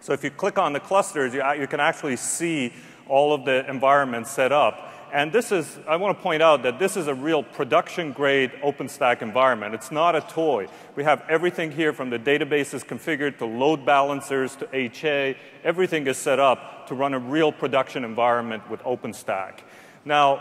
So if you click on the clusters, you can actually see all of the environments set up. And this is, I want to point out that this is a real production-grade OpenStack environment. It's not a toy. We have everything here from the databases configured to load balancers to HA. Everything is set up to run a real production environment with OpenStack. Now,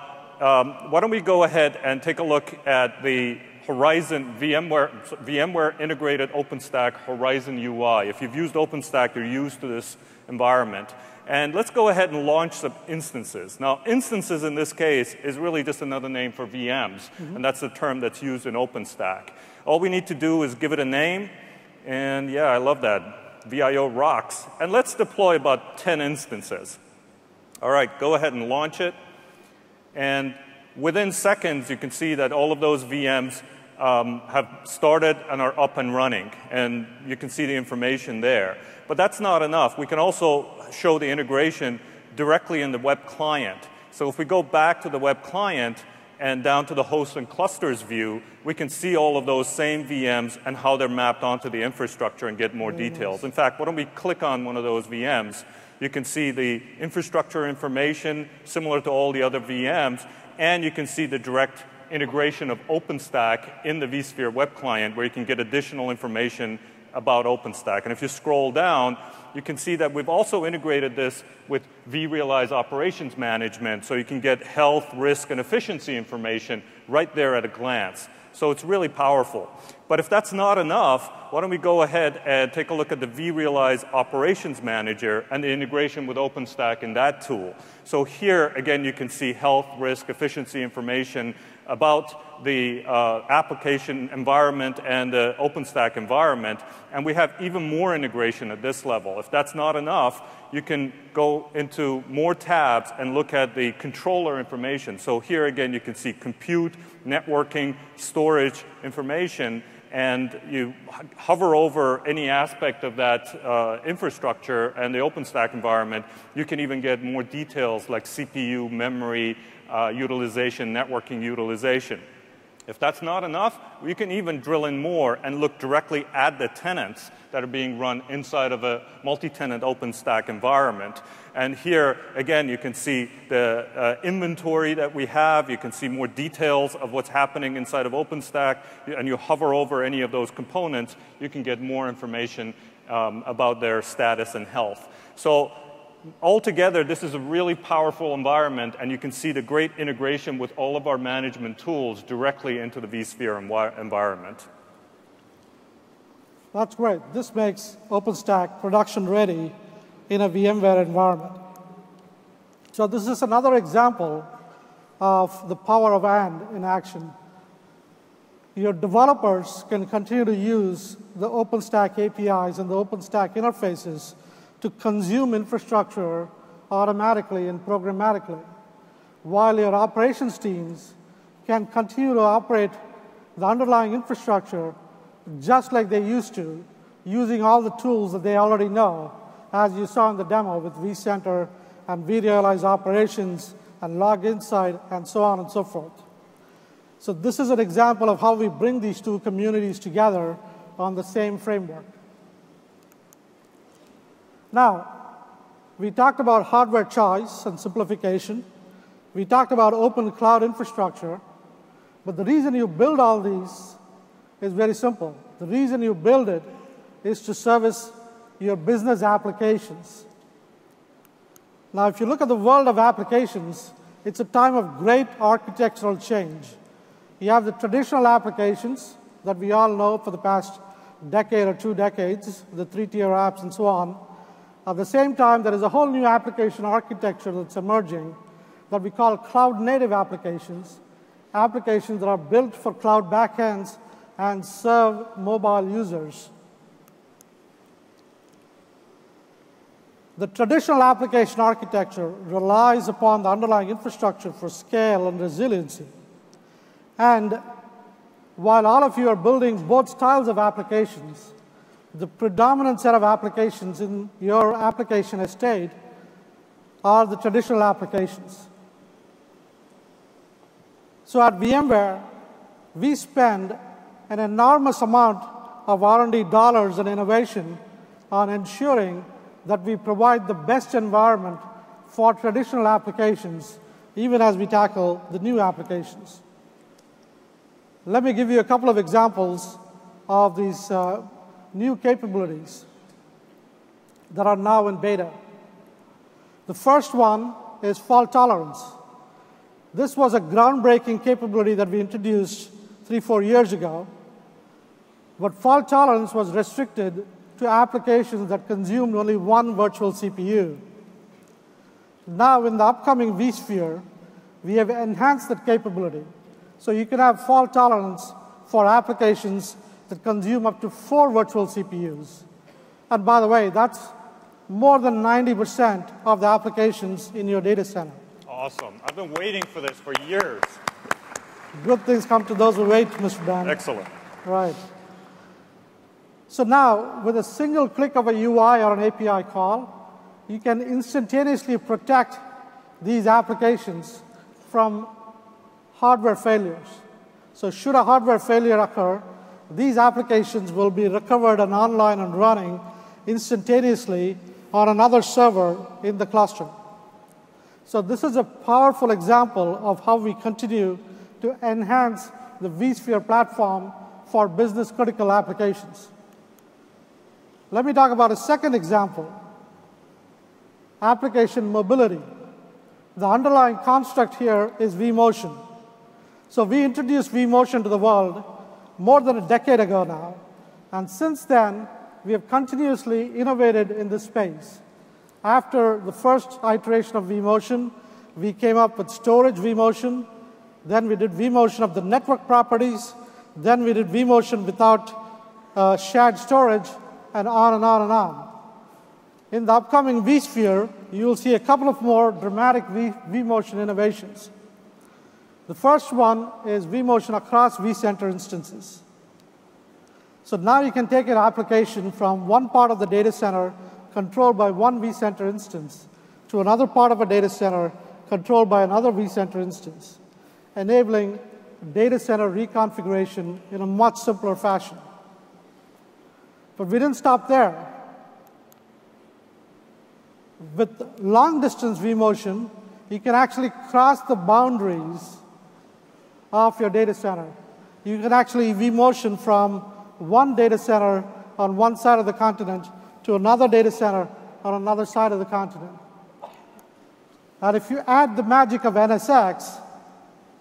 why don't we go ahead and take a look at the Horizon VMware integrated OpenStack Horizon UI. If you've used OpenStack, you're used to this environment. And let's go ahead and launch some instances. Now, instances in this case is really just another name for VMs, and that's the term that's used in OpenStack. All we need to do is give it a name, and yeah, I love that. VIO rocks. And let's deploy about 10 instances. All right, go ahead and launch it. And within seconds, you can see that all of those VMs have started and are up and running. And you can see the information there. But that's not enough. We can also show the integration directly in the web client. So if we go back to the web client and down to the hosts and clusters view, we can see all of those same VMs and how they're mapped onto the infrastructure and get more details. In fact, why don't we click on one of those VMs? You can see the infrastructure information similar to all the other VMs, and you can see the direct integration of OpenStack in the vSphere web client where you can get additional information about OpenStack. And if you scroll down, you can see that we've also integrated this with vRealize operations management, so you can get health, risk, and efficiency information right there at a glance. So it's really powerful. But if that's not enough, why don't we go ahead and take a look at the vRealize operations manager and the integration with OpenStack in that tool. So here, again, you can see health, risk, efficiency information about the application environment and the OpenStack environment. And we have even more integration at this level. If that's not enough, you can go into more tabs and look at the controller information. So here again, you can see compute, networking, storage information, and you hover over any aspect of that infrastructure and the OpenStack environment. You can even get more details like CPU, memory, utilization, networking utilization. If that's not enough, we can even drill in more and look directly at the tenants that are being run inside of a multi-tenant OpenStack environment. And here, again, you can see the inventory that we have. You can see more details of what's happening inside of OpenStack. And you hover over any of those components, you can get more information about their status and health. So altogether, this is a really powerful environment, and you can see the great integration with all of our management tools directly into the vSphere environment. That's great. This makes OpenStack production ready in a VMware environment. So this is another example of the power of and in action. Your developers can continue to use the OpenStack APIs and the OpenStack interfaces to consume infrastructure automatically and programmatically, while your operations teams can continue to operate the underlying infrastructure just like they used to, using all the tools that they already know, as you saw in the demo with vCenter and vRealize operations and Log Insight and so on and so forth. So this is an example of how we bring these two communities together on the same framework. Now, we talked about hardware choice and simplification. We talked about open cloud infrastructure. But the reason you build all these is very simple. The reason you build it is to service your business applications. Now, if you look at the world of applications, it's a time of great architectural change. You have the traditional applications that we all know for the past decade or 2 decades, the 3-tier apps and so on. At the same time, there is a whole new application architecture that's emerging that we call cloud-native applications, applications that are built for cloud backends and serve mobile users. The traditional application architecture relies upon the underlying infrastructure for scale and resiliency. And while all of you are building both styles of applications, the predominant set of applications in your application estate are the traditional applications. So at VMware, we spend an enormous amount of R&D dollars and innovation on ensuring that we provide the best environment for traditional applications, even as we tackle the new applications. Let me give you a couple of examples of these new capabilities that are now in beta. The first one is fault tolerance. This was a groundbreaking capability that we introduced 3-4 years ago. But fault tolerance was restricted to applications that consumed only one virtual CPU. Now, in the upcoming vSphere, we have enhanced that capability. So you can have fault tolerance for applications that consume up to 4 virtual CPUs. And by the way, that's more than 90% of the applications in your data center. Awesome. I've been waiting for this for years. Good things come to those who wait, Mr. Dan. Excellent. Right. So now, with a single click of a UI or an API call, you can instantaneously protect these applications from hardware failures. So should a hardware failure occur, these applications will be recovered and online and running instantaneously on another server in the cluster. So this is a powerful example of how we continue to enhance the vSphere platform for business-critical applications. Let me talk about a second example, application mobility. The underlying construct here is vMotion. So we introduced vMotion to the world more than a decade ago now. And since then, we have continuously innovated in this space. After the first iteration of vMotion, we came up with storage vMotion. Then we did vMotion of the network properties. Then we did vMotion without shared storage, and on and on and on. In the upcoming vSphere, you will see a couple of more dramatic vMotion innovations. The first one is vMotion across vCenter instances. So now you can take an application from one part of the data center controlled by one vCenter instance to another part of a data center controlled by another vCenter instance, enabling data center reconfiguration in a much simpler fashion. But we didn't stop there. With long-distance vMotion, you can actually cross the boundaries of your data center. You can actually vMotion from one data center on one side of the continent to another data center on another side of the continent. And if you add the magic of NSX,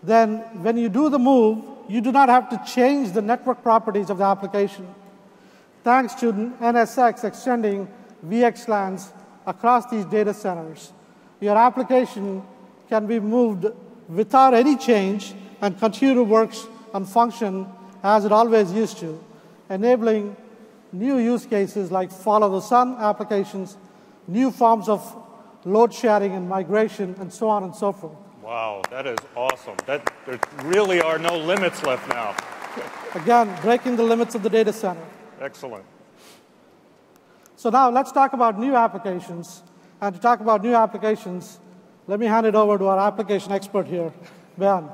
then when you do the move, you do not have to change the network properties of the application. thanks to NSX extending VXLANs across these data centers, your application can be moved without any change and continue to work and function as it always used to, enabling new use cases like follow-the-sun applications, new forms of load sharing and migration, and so on and so forth. Wow, that is awesome. There really are no limits left now. Again, breaking the limits of the data center. Excellent. So now let's talk about new applications. And to talk about new applications, let me hand it over to our application expert here, Ben.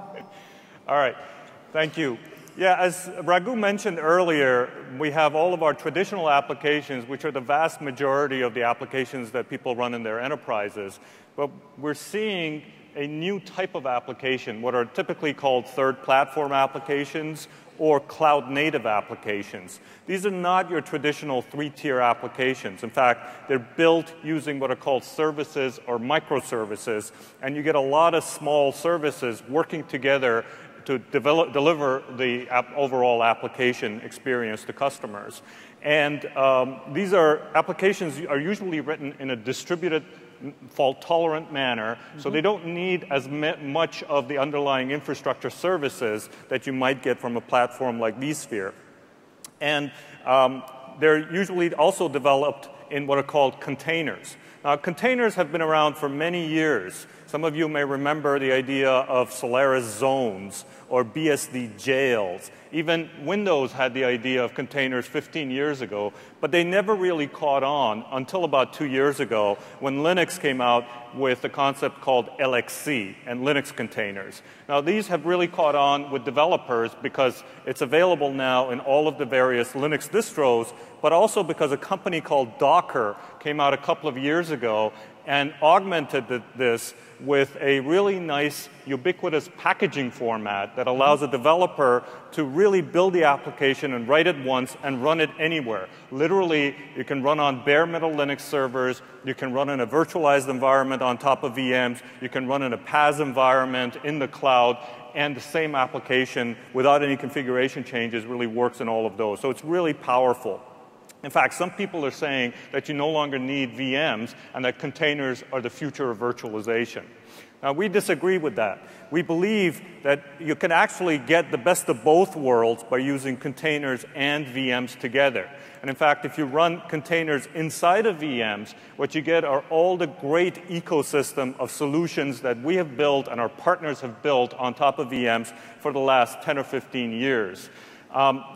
All right, thank you. Yeah, as Raghu mentioned earlier, we have all of our traditional applications, which are the vast majority of the applications that people run in their enterprises. But we're seeing a new type of application, what are typically called third platform applications or cloud-native applications. These are not your traditional three-tier applications. In fact, they're built using what are called services or microservices, and you get a lot of small services working together to deliver the overall application experience to customers. And these applications are usually written in a distributed, fault-tolerant manner, so they don't need as much of the underlying infrastructure services that you might get from a platform like vSphere. And they're usually also developed in what are called containers. Now, containers have been around for many years. Some of you may remember the idea of Solaris zones or BSD jails. Even Windows had the idea of containers 15 years ago, but they never really caught on until about 2 years ago when Linux came out with a concept called LXC and Linux containers. Now, these have really caught on with developers because it's available now in all of the various Linux distros, but also because a company called Docker came out a couple of years ago and augmented this with a really nice ubiquitous packaging format that allows a developer to really build the application and write it once and run it anywhere. Literally, you can run on bare metal Linux servers, you can run in a virtualized environment on top of VMs, you can run in a PaaS environment in the cloud, and the same application without any configuration changes really works in all of those. So it's really powerful. In fact, some people are saying that you no longer need VMs and that containers are the future of virtualization. Now, we disagree with that. We believe that you can actually get the best of both worlds by using containers and VMs together. And in fact, if you run containers inside of VMs, what you get are all the great ecosystem of solutions that we have built and our partners have built on top of VMs for the last 10 or 15 years.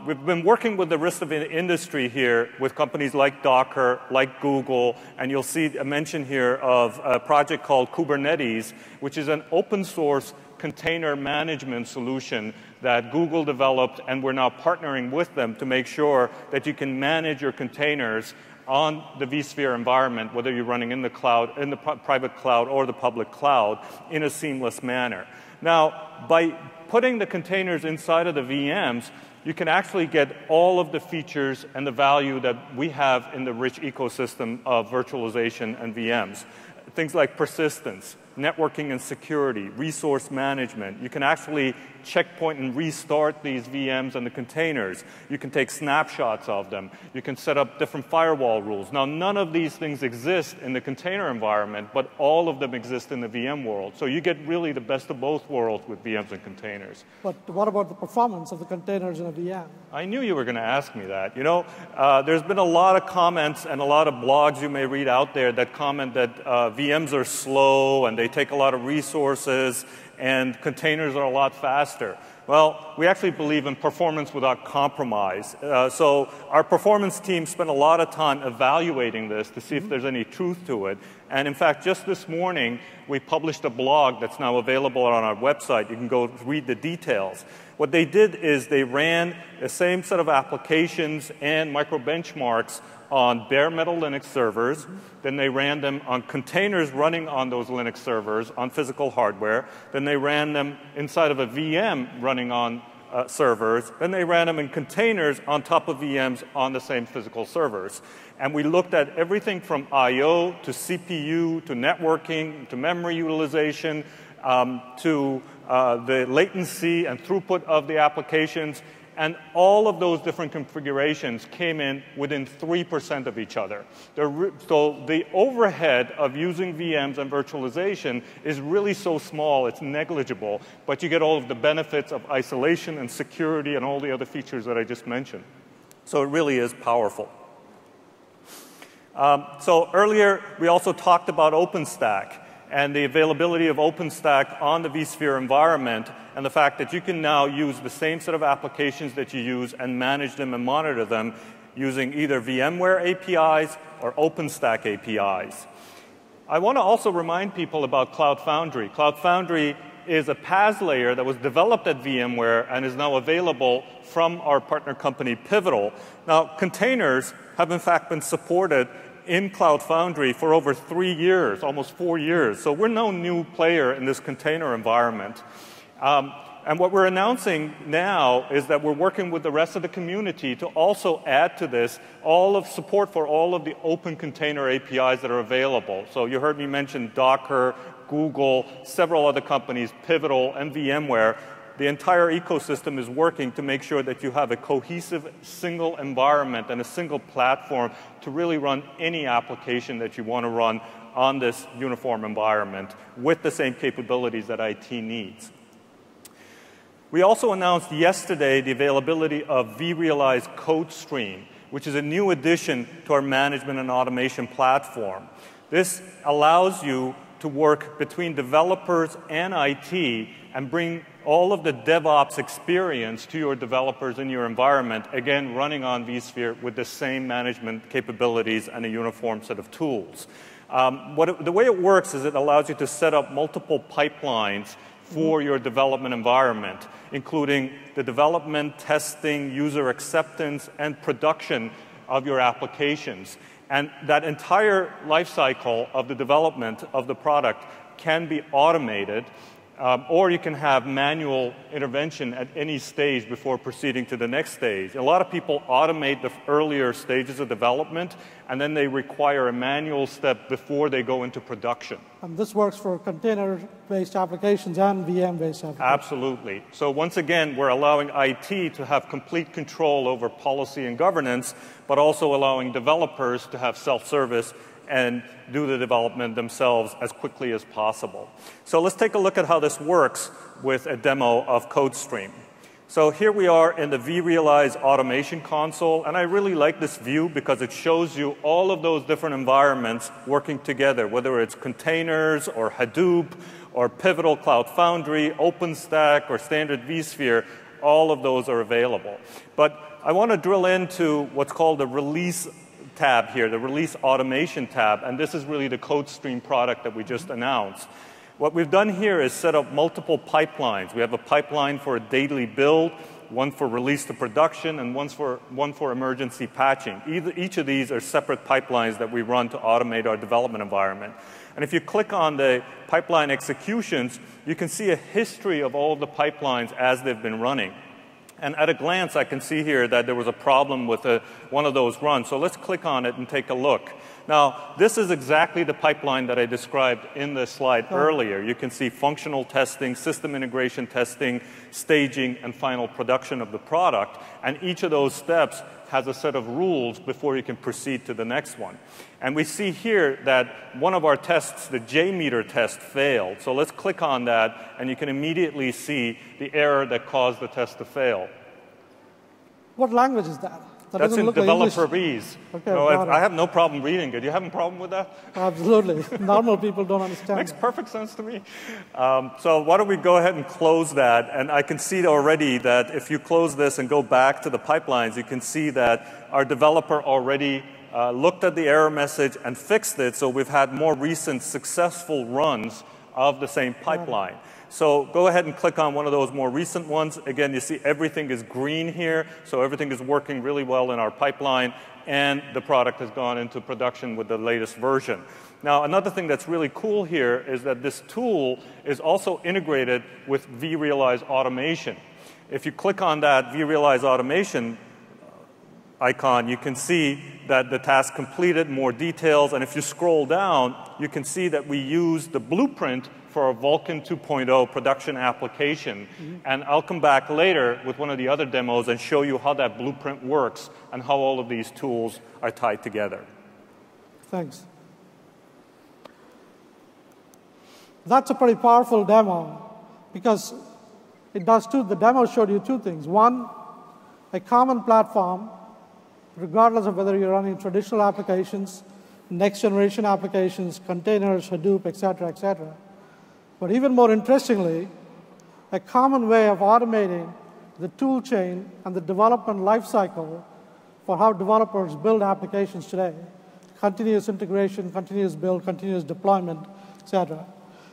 We've been working with the rest of the industry here with companies like Docker, like Google, and you'll see a mention here of a project called Kubernetes, which is an open source container management solution that Google developed, and we're now partnering with them to make sure that you can manage your containers on the vSphere environment, whether you're running in the cloud, in the private cloud or the public cloud, in a seamless manner. Now, by putting the containers inside of the VMs, you can actually get all of the features and the value that we have in the rich ecosystem of virtualization and VMs. Things like persistence, networking and security, resource management. You can actually checkpoint and restart these VMs and the containers. You can take snapshots of them. You can set up different firewall rules. Now, none of these things exist in the container environment, but all of them exist in the VM world. So you get really the best of both worlds with VMs and containers. But what about the performance of the containers in a VM? I knew you were going to ask me that. You know, there's been a lot of comments and a lot of blogs you may read out there that comment that VMs are slow and they take a lot of resources and containers are a lot faster. Well, we actually believe in performance without compromise. So our performance team spent a lot of time evaluating this to see if there's any truth to it. And in fact, just this morning, we published a blog that's now available on our website. You can go read the details. What they did is they ran the same set of applications and micro benchmarks on bare metal Linux servers. Then they ran them on containers running on those Linux servers on physical hardware. Then they ran them inside of a VM running on servers. Then they ran them in containers on top of VMs on the same physical servers. And we looked at everything from I/O to CPU to networking to memory utilization to the latency and throughput of the applications. And all of those different configurations came in within 3% of each other. So the overhead of using VMs and virtualization is really so small, it's negligible, but you get all of the benefits of isolation and security and all the other features that I just mentioned. So it really is powerful. So earlier, we also talked about OpenStack and the availability of OpenStack on the vSphere environment, and the fact that you can now use the same set of applications that you use and manage them and monitor them using either VMware APIs or OpenStack APIs. I want to also remind people about Cloud Foundry. Cloud Foundry is a PaaS layer that was developed at VMware and is now available from our partner company Pivotal. Now, containers have in fact been supported in Cloud Foundry for over 3 years, almost 4 years. So we're no new player in this container environment. And what we're announcing now is that we're working with the rest of the community to also add to this all of support for all of the open container APIs that are available. So you heard me mention Docker, Google, several other companies, Pivotal, and VMware. The entire ecosystem is working to make sure that you have a cohesive single environment and a single platform to really run any application that you want to run on this uniform environment with the same capabilities that IT needs. We also announced yesterday the availability of vRealize CodeStream, which is a new addition to our management and automation platform. This allows you to work between developers and IT and bring all of the DevOps experience to your developers in your environment, again, running on vSphere with the same management capabilities and a uniform set of tools. The way it works is it allows you to set up multiple pipelines for your development environment, including the development, testing, user acceptance, and production of your applications. And that entire life cycle of the development of the product can be automated, or you can have manual intervention at any stage before proceeding to the next stage. A lot of people automate the earlier stages of development, and then they require a manual step before they go into production. And this works for container-based applications and VM-based applications. Absolutely. So once again, we're allowing IT to have complete control over policy and governance, but also allowing developers to have self-service and do the development themselves as quickly as possible. So let's take a look at how this works with a demo of CodeStream. So here we are in the vRealize automation console, and I really like this view because it shows you all of those different environments working together, whether it's containers or Hadoop or Pivotal Cloud Foundry, OpenStack, or standard vSphere. All of those are available. But I want to drill into what's called the release tab here, the release automation tab, and this is really the CodeStream product that we just announced. What we've done here is set up multiple pipelines. We have a pipeline for a daily build, one for release to production, and one for emergency patching. Each of these are separate pipelines that we run to automate our development environment. And if you click on the pipeline executions, you can see a history of all of the pipelines as they've been running. And at a glance, I can see here that there was a problem with one of those runs. So let's click on it and take a look. Now, this is exactly the pipeline that I described in the slide earlier. You can see functional testing, system integration testing, staging, and final production of the product. And each of those steps has a set of rules before you can proceed to the next one. And we see here that one of our tests, the JMeter test, failed. So let's click on that, and you can immediately see the error that caused the test to fail. What language is that? That's in developerese. Okay, no, I have no problem reading it. You have a problem with that? Absolutely. Normal people don't understand. Makes perfect sense to me. So why don't we go ahead and close that? And I can see already that if you close this and go back to the pipelines, you can see that our developer already looked at the error message and fixed it. So we've had more recent successful runs of the same pipeline. So go ahead and click on one of those more recent ones. Again, you see everything is green here, so everything is working really well in our pipeline, and the product has gone into production with the latest version. Now, another thing that's really cool here is that this tool is also integrated with vRealize Automation. If you click on that vRealize Automation icon, you can see that the task completed, more details, and if you scroll down, you can see that we use the blueprint for a Vulkan 2.0 production application. And I'll come back later with one of the other demos and show you how that blueprint works and how all of these tools are tied together. Thanks. That's a pretty powerful demo because it does the demo showed you two things. One, a common platform, regardless of whether you're running traditional applications, next generation applications, containers, Hadoop, et cetera, but even more interestingly, a common way of automating the tool chain and the development lifecycle for how developers build applications today. Continuous integration, continuous build, continuous deployment, et cetera.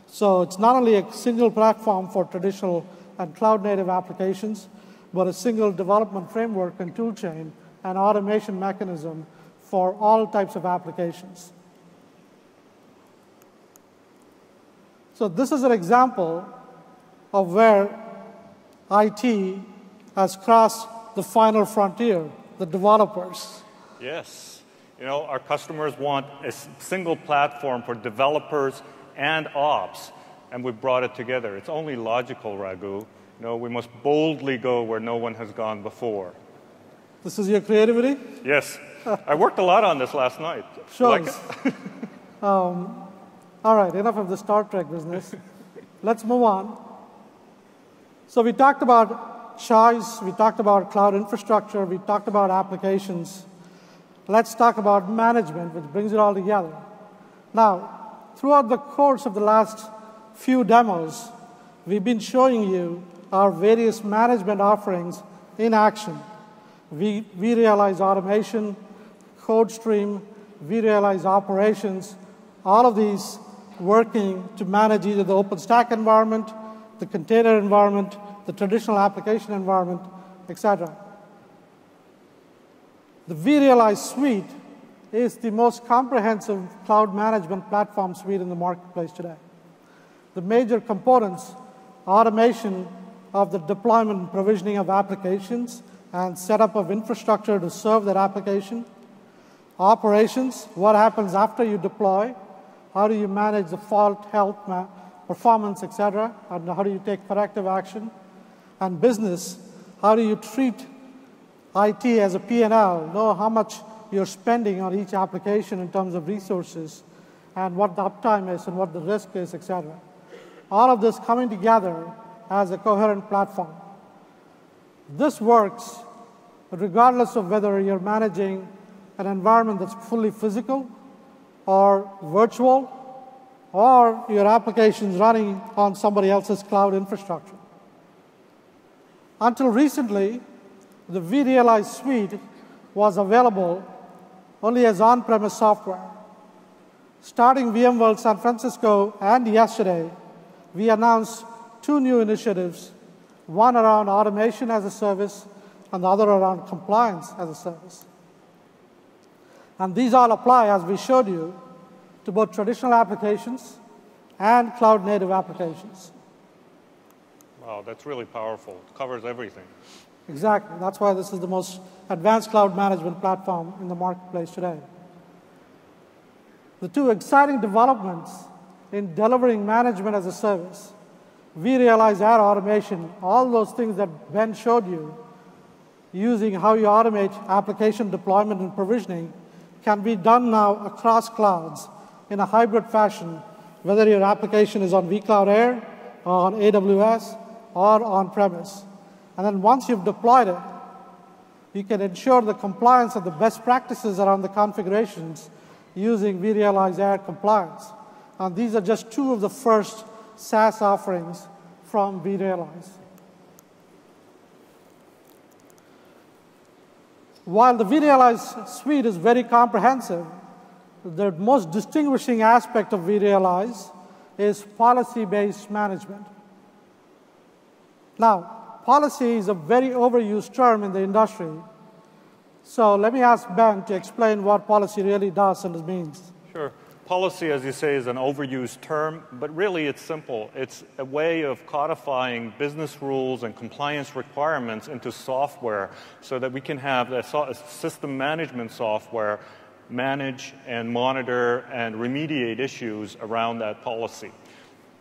So it's not only a single platform for traditional and cloud-native applications, but a single development framework and tool chain and automation mechanism for all types of applications. So this is an example of where IT has crossed the final frontier, the developers. Yes. You know, our customers want a single platform for developers and ops, and we've brought it together. It's only logical, Raghu. You know, we must boldly go where no one has gone before. This is your creativity? Yes. I worked a lot on this last night. Shows. Like it? All right, enough of the Star Trek business. Let's move on. So we talked about choice, we talked about cloud infrastructure, we talked about applications. Let's talk about management, which brings it all together. Now, throughout the course of the last few demos, we've been showing you our various management offerings in action. We realize automation, code stream, we realize operations, all of these working to manage either the OpenStack environment, the container environment, the traditional application environment, etc. The vRealize suite is the most comprehensive cloud management platform suite in the marketplace today. The major components, automation of the deployment and provisioning of applications and setup of infrastructure to serve that application. Operations, what happens after you deploy, how do you manage the fault, health, performance, etc., and how do you take corrective action. And business, how do you treat IT as a P&L, know how much you're spending on each application in terms of resources, and what the uptime is and what the risk is, etc. All of this coming together as a coherent platform. This works regardless of whether you're managing an environment that's fully physical or virtual, or your applications running on somebody else's cloud infrastructure. Until recently, the vRealize suite was available only as on-premise software. Starting VMworld San Francisco and yesterday, we announced two new initiatives, one around automation as a service and the other around compliance as a service. And these all apply, as we showed you, to both traditional applications and cloud-native applications. Wow, that's really powerful. It covers everything. Exactly. That's why this is the most advanced cloud management platform in the marketplace today. The two exciting developments in delivering management as a service, vRealize Air Automation, all those things that Ben showed you, using how you automate application deployment and provisioning, can be done now across clouds in a hybrid fashion, whether your application is on vCloud Air, or on AWS, or on-premise. And then once you've deployed it, you can ensure the compliance of the best practices around the configurations using vRealize Air Compliance. And these are just two of the first SaaS offerings from vRealize. While the vRealize suite is very comprehensive, the most distinguishing aspect of vRealize is policy-based management. Now, policy is a very overused term in the industry. So let me ask Ben to explain what policy really does and means. Sure. Policy, as you say, is an overused term, but really it's simple. It's a way of codifying business rules and compliance requirements into software so that we can have a system management software manage and monitor and remediate issues around that policy.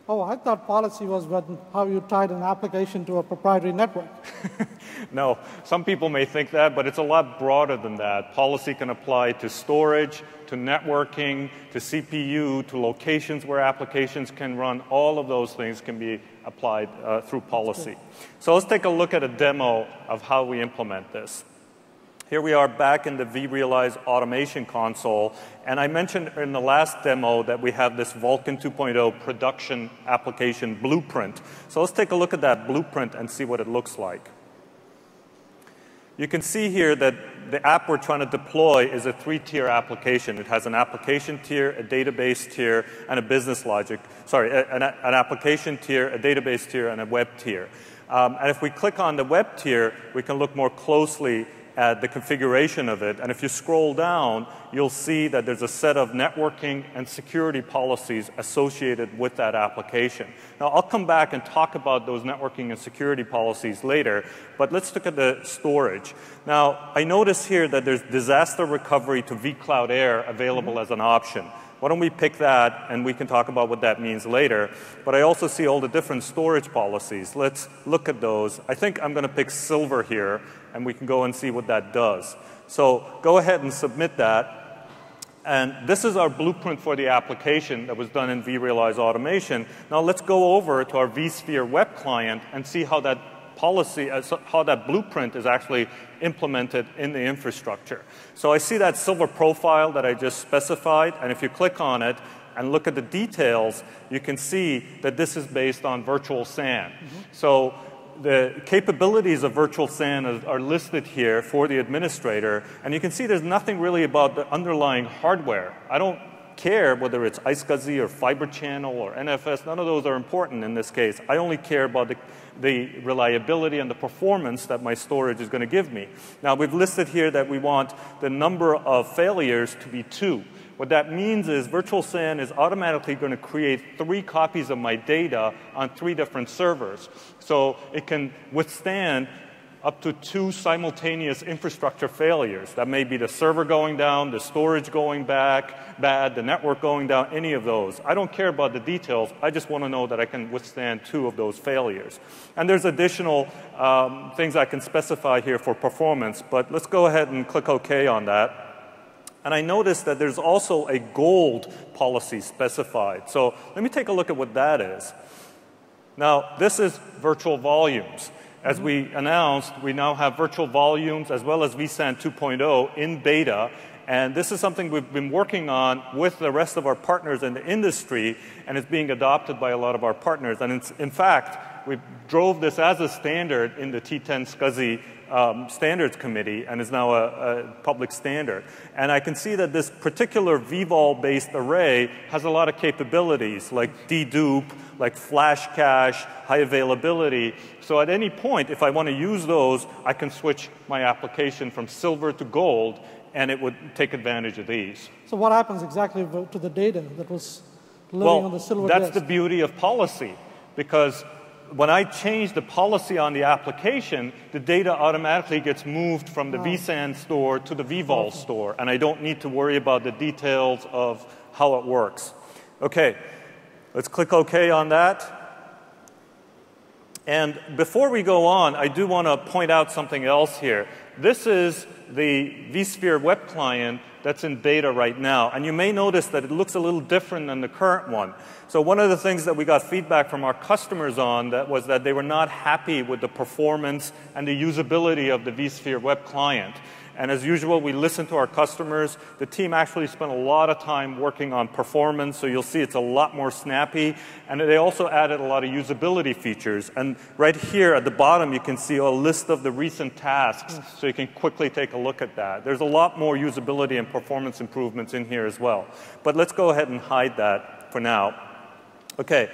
Oh, I thought policy was how you tied an application to a proprietary network. No, some people may think that, but it's a lot broader than that. Policy can apply to storage, to networking, to CPU, to locations where applications can run. All of those things can be applied through policy. So let's take a look at a demo of how we implement this. Here we are back in the vRealize automation console. And I mentioned in the last demo that we have this Vulkan 2.0 production application blueprint. So let's take a look at that blueprint and see what it looks like. You can see here that the app we're trying to deploy is a 3-tier application. It has an application tier, a database tier, and a business logic. Sorry, an application tier, a database tier, and a web tier. And if we click on the web tier, we can look more closely at the configuration of it. And if you scroll down, you'll see that there's a set of networking and security policies associated with that application. Now, I'll come back and talk about those networking and security policies later, but let's look at the storage. Now, I notice here that there's disaster recovery to vCloud Air available as an option. Why don't we pick that, and we can talk about what that means later. But I also see all the different storage policies. Let's look at those. I think I'm going to pick Silver here, and we can go and see what that does. So go ahead and submit that. And this is our blueprint for the application that was done in vRealize Automation. Now let's go over to our vSphere web client and see how that policy, how that blueprint is actually implemented in the infrastructure. So I see that Silver profile that I just specified, and if you click on it and look at the details, you can see that this is based on virtual SAN. So the capabilities of virtual SAN are listed here for the administrator, and you can see there's nothing really about the underlying hardware. I don't care whether it's iSCSI or Fiber Channel or NFS. None of those are important in this case. I only care about the reliability and the performance that my storage is going to give me. Now, we've listed here that we want the number of failures to be 2. What that means is virtual SAN is automatically going to create 3 copies of my data on 3 different servers. So it can withstand up to 2 simultaneous infrastructure failures. That may be the server going down, the storage going bad, the network going down, any of those. I don't care about the details. I just want to know that I can withstand 2 of those failures. And there's additional things I can specify here for performance, but let's go ahead and click OK on that. And I noticed that there's also a gold policy specified. So let me take a look at what that is. Now, this is virtual volumes. As we announced, we now have virtual volumes as well as vSAN 2.0 in beta. And this is something we've been working on with the rest of our partners in the industry, and it's being adopted by a lot of our partners. And in fact, we drove this as a standard in the T10 SCSI Standards Committee, and is now a public standard. And I can see that this particular vVol-based array has a lot of capabilities, like dedupe, like flash cache, high availability. So at any point, if I want to use those, I can switch my application from Silver to Gold, and it would take advantage of these. So what happens exactly to the data that was living on the Silver disk? That's the beauty of policy, because when I change the policy on the application, the data automatically gets moved from the vSAN store to the vVol store, and I don't need to worry about the details of how it works. Okay, let's click OK on that. And before we go on, I do want to point out something else here. This is the vSphere web client that's in beta right now. And you may notice that it looks a little different than the current one. So one of the things that we got feedback from our customers on was that they were not happy with the performance and the usability of the vSphere web client. And as usual, we listen to our customers. The team actually spent a lot of time working on performance, so you'll see it's a lot more snappy. And they also added a lot of usability features. And right here at the bottom, you can see a list of the recent tasks, so you can quickly take a look at that. There's a lot more usability and performance improvements in here as well. But let's go ahead and hide that for now. Okay.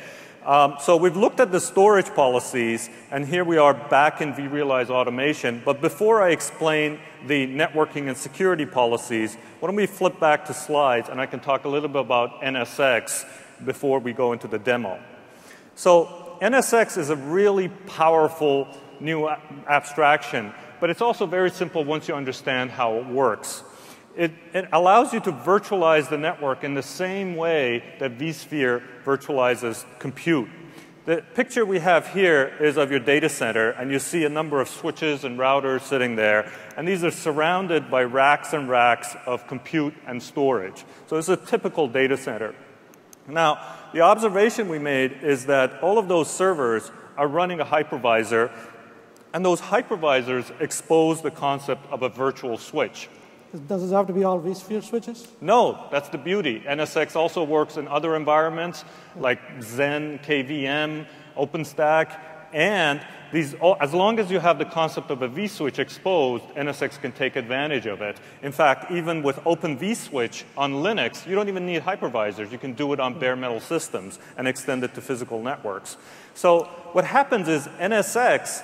So we've looked at the storage policies, and here we are back in vRealize Automation. But before I explain the networking and security policies, why don't we flip back to slides, and I can talk a little bit about NSX before we go into the demo. So NSX is a really powerful new abstraction, but it's also very simple once you understand how it works. It allows you to virtualize the network in the same way that vSphere virtualizes compute. The picture we have here is of your data center, and you see a number of switches and routers sitting there, and these are surrounded by racks and racks of compute and storage. So this is a typical data center. Now, the observation we made is that all of those servers are running a hypervisor, and those hypervisors expose the concept of a virtual switch. Does it have to be all vSphere switches? No, that's the beauty. NSX also works in other environments like Xen, KVM, OpenStack, and these, as long as you have the concept of a vSwitch exposed, NSX can take advantage of it. In fact, even with Open vSwitch on Linux, you don't even need hypervisors. You can do it on bare metal systems and extend it to physical networks. So what happens is NSX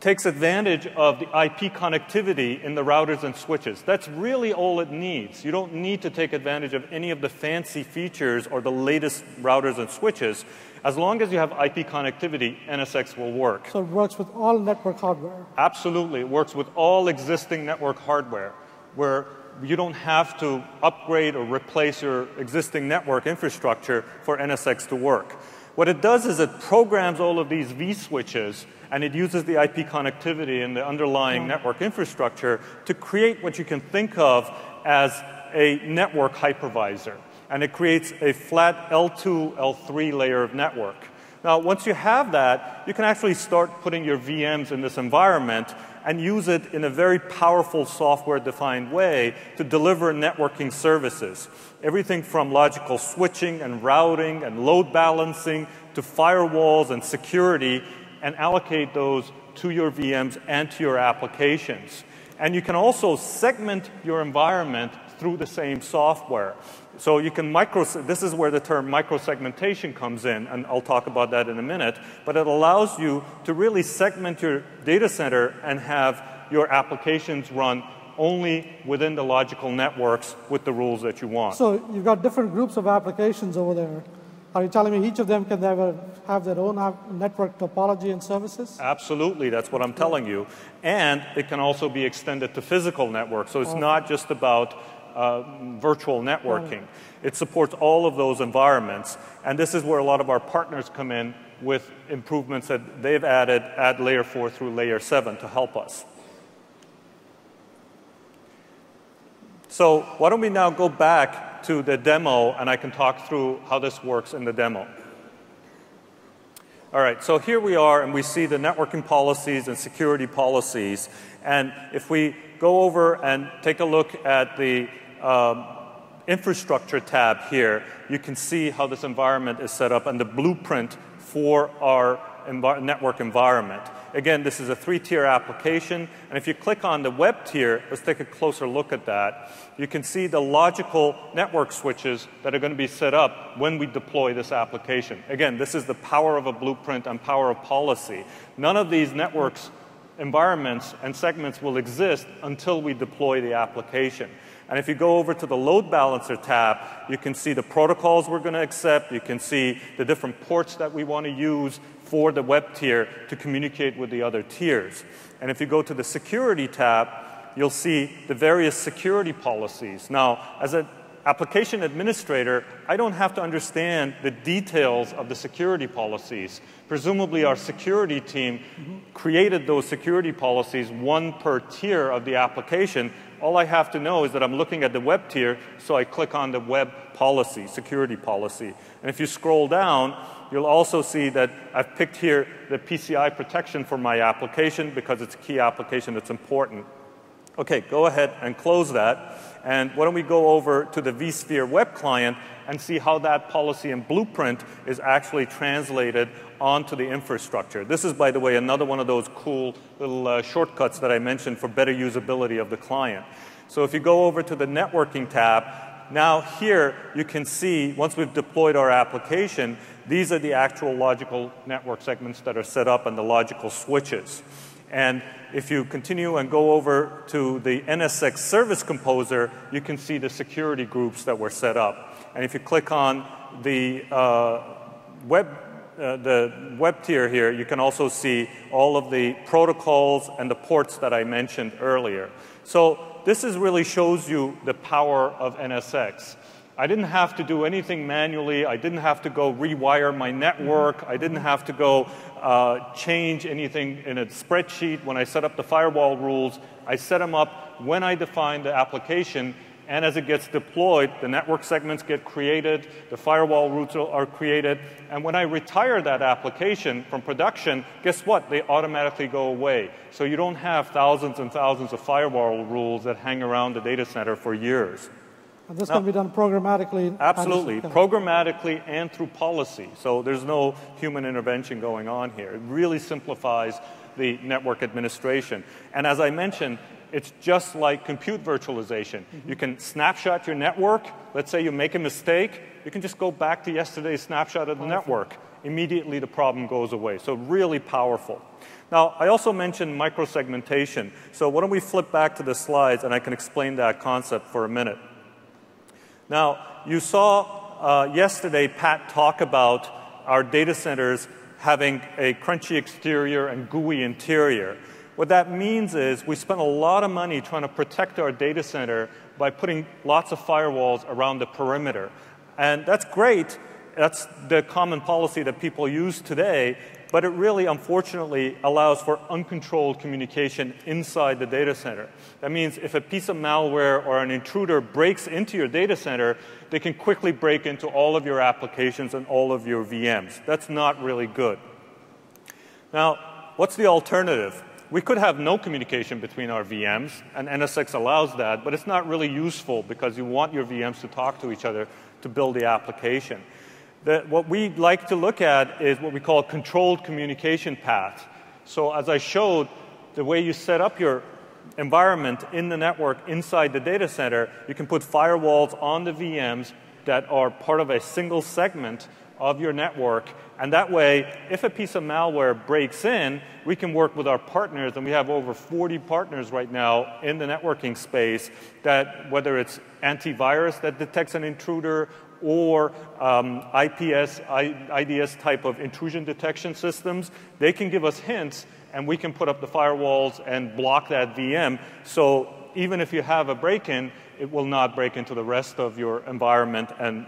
takes advantage of the IP connectivity in the routers and switches. That's really all it needs. You don't need to take advantage of any of the fancy features or the latest routers and switches. As long as you have IP connectivity, NSX will work. So it works with all network hardware? Absolutely. It works with all existing network hardware, where you don't have to upgrade or replace your existing network infrastructure for NSX to work. What it does is it programs all of these vSwitches, and it uses the IP connectivity and the underlying network infrastructure to create what you can think of as a network hypervisor. And it creates a flat L2, L3 layer of network. Now, once you have that, you can actually start putting your VMs in this environment and use it in a very powerful software-defined way to deliver networking services. Everything from logical switching and routing and load balancing to firewalls and security, and allocate those to your VMs and to your applications. And you can also segment your environment through the same software. So you can this is where the term microsegmentation comes in, and I'll talk about that in a minute. But it allows you to really segment your data center and have your applications run only within the logical networks with the rules that you want. So you've got different groups of applications over there. Are you telling me each of them can have their own network topology and services? Absolutely, that's what I'm telling you. And it can also be extended to physical networks. So it's not just about virtual networking. It supports all of those environments. And this is where a lot of our partners come in with improvements that they've added at layer 4 through layer 7 to help us. So why don't we now go back to the demo, and I can talk through how this works in the demo. All right, so here we are, and we see the networking policies and security policies. And if we go over and take a look at the infrastructure tab here, you can see how this environment is set up and the blueprint for our network environment. Again, this is a 3-tier application, and if you click on the web tier, let's take a closer look at that. You can see the logical network switches that are going to be set up when we deploy this application. Again, this is the power of a blueprint and power of policy. None of these networks, environments, and segments will exist until we deploy the application. And if you go over to the load balancer tab, you can see the protocols we're going to accept. You can see the different ports that we want to use for the web tier to communicate with the other tiers. And if you go to the security tab, you'll see the various security policies. Now, as an application administrator, I don't have to understand the details of the security policies. Presumably, our security team created those security policies, one per tier of the application. All I have to know is that I'm looking at the web tier, so I click on the web policy, security policy. And if you scroll down, you'll also see that I've picked here the PCI protection for my application because it's a key application that's important. OK, go ahead and close that. And why don't we go over to the vSphere web client and see how that policy and blueprint is actually translated onto the infrastructure. This is, by the way, another one of those cool little shortcuts that I mentioned for better usability of the client. So if you go over to the networking tab, now here you can see, once we've deployed our application, these are the actual logical network segments that are set up and the logical switches. And if you continue and go over to the NSX Service Composer, you can see the security groups that were set up. And if you click on the web the web tier here, you can also see all of the protocols and the ports that I mentioned earlier. So this really shows you the power of NSX. I didn't have to do anything manually. I didn't have to go rewire my network. I didn't have to go change anything in a spreadsheet when I set up the firewall rules. I set them up when I define the application, and as it gets deployed, the network segments get created, the firewall routes are created, and when I retire that application from production, guess what? They automatically go away. So you don't have thousands and thousands of firewall rules that hang around the data center for years. And this can be done programmatically? Absolutely. Programmatically and through policy. So there's no human intervention going on here. It really simplifies the network administration. And as I mentioned, it's just like compute virtualization. You can snapshot your network. Let's say you make a mistake. You can just go back to yesterday's snapshot of the network. Immediately the problem goes away. So really powerful. Now, I also mentioned microsegmentation. So why don't we flip back to the slides and I can explain that concept for a minute. Now, you saw yesterday Pat talk about our data centers having a crunchy exterior and gooey interior. What that means is we spent a lot of money trying to protect our data center by putting lots of firewalls around the perimeter. And that's great. That's the common policy that people use today. But it really, unfortunately, allows for uncontrolled communication inside the data center. That means if a piece of malware or an intruder breaks into your data center, they can quickly break into all of your applications and all of your VMs. That's not really good. Now, what's the alternative? We could have no communication between our VMs, and NSX allows that, but it's not really useful because you want your VMs to talk to each other to build the application. What we like to look at is what we call controlled communication path. So as I showed, the way you set up your environment in the network inside the data center, you can put firewalls on the VMs that are part of a single segment of your network. And that way, if a piece of malware breaks in, we can work with our partners, and we have over 40 partners right now in the networking space that, whether it's antivirus that detects an intruder or IPS, IDS type of intrusion detection systems, they can give us hints, and we can put up the firewalls and block that VM. So even if you have a break-in, it will not break into the rest of your environment and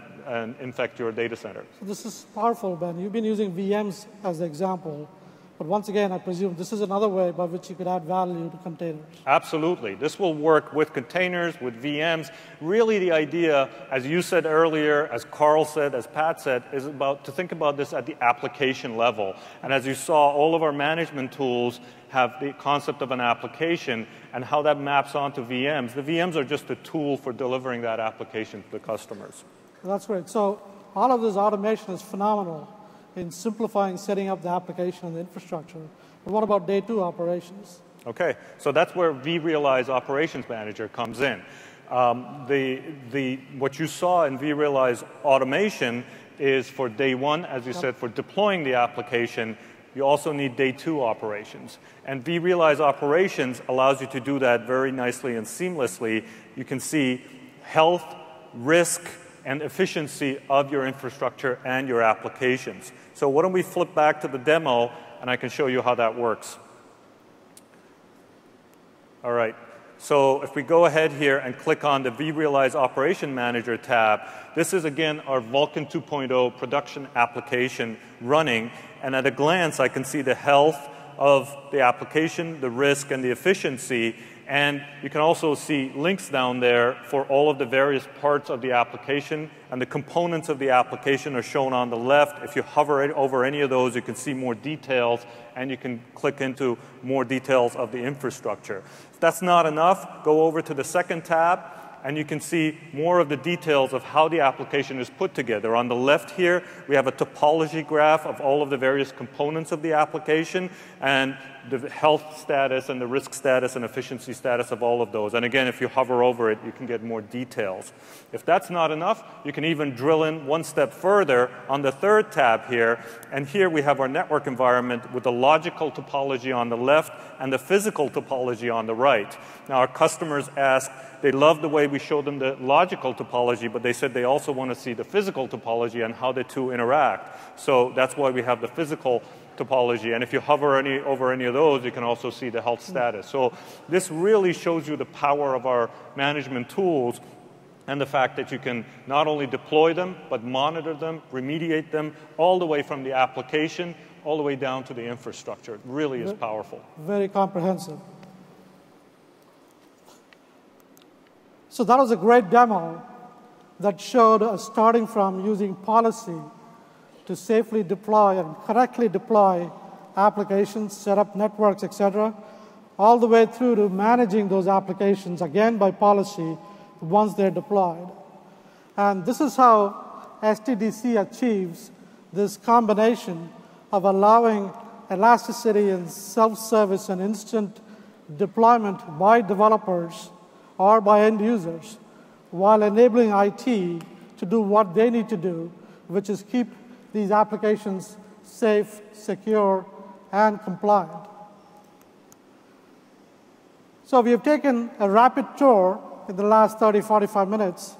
infect your data center. So this is powerful, Ben. You've been using VMs as the example. But once again, I presume this is another way by which you could add value to containers. Absolutely. This will work with containers, with VMs. Really the idea, as you said earlier, as Carl said, as Pat said, is to think about this at the application level. And as you saw, all of our management tools have the concept of an application and how that maps onto VMs. The VMs are just a tool for delivering that application to the customers. That's great. So all of this automation is phenomenal in simplifying setting up the application and the infrastructure. But what about day two operations? Okay, so that's where vRealize Operations Manager comes in. What you saw in vRealize Automation is for day one, as you said, for deploying the application. You also need day two operations. And vRealize Operations allows you to do that very nicely and seamlessly. You can see health, risk, and efficiency of your infrastructure and your applications. So why don't we flip back to the demo, and I can show you how that works. All right. So if we go ahead here and click on the vRealize Operation Manager tab, this is, again, our Vulkan 2.0 production application running. And at a glance, I can see the health of the application, the risk, and the efficiency. And you can also see links down there for all of the various parts of the application, and the components of the application are shown on the left. If you hover over any of those, you can see more details, and you can click into more details of the infrastructure. If that's not enough, go over to the second tab, and you can see more of the details of how the application is put together. On the left here, we have a topology graph of all of the various components of the application, and the health status and the risk status and efficiency status of all of those. And again, if you hover over it, you can get more details. If that's not enough, you can even drill in one step further on the third tab here. And here we have our network environment with the logical topology on the left and the physical topology on the right. Now, our customers ask, they love the way we show them the logical topology, but they said they also want to see the physical topology and how the two interact. So that's why we have the physical topology. And if you hover over any of those, you can also see the health status. So this really shows you the power of our management tools and the fact that you can not only deploy them, but monitor them, remediate them, all the way from the application, all the way down to the infrastructure. It really is powerful. Very comprehensive. So that was a great demo that showed us starting from using policy to safely deploy and correctly deploy applications, set up networks, etc., all the way through to managing those applications, again by policy, once they're deployed. And this is how SDDC achieves this combination of allowing elasticity and self-service and instant deployment by developers or by end users, while enabling IT to do what they need to do, which is keep these applications safe, secure, and compliant. So we have taken a rapid tour in the last 30, 45 minutes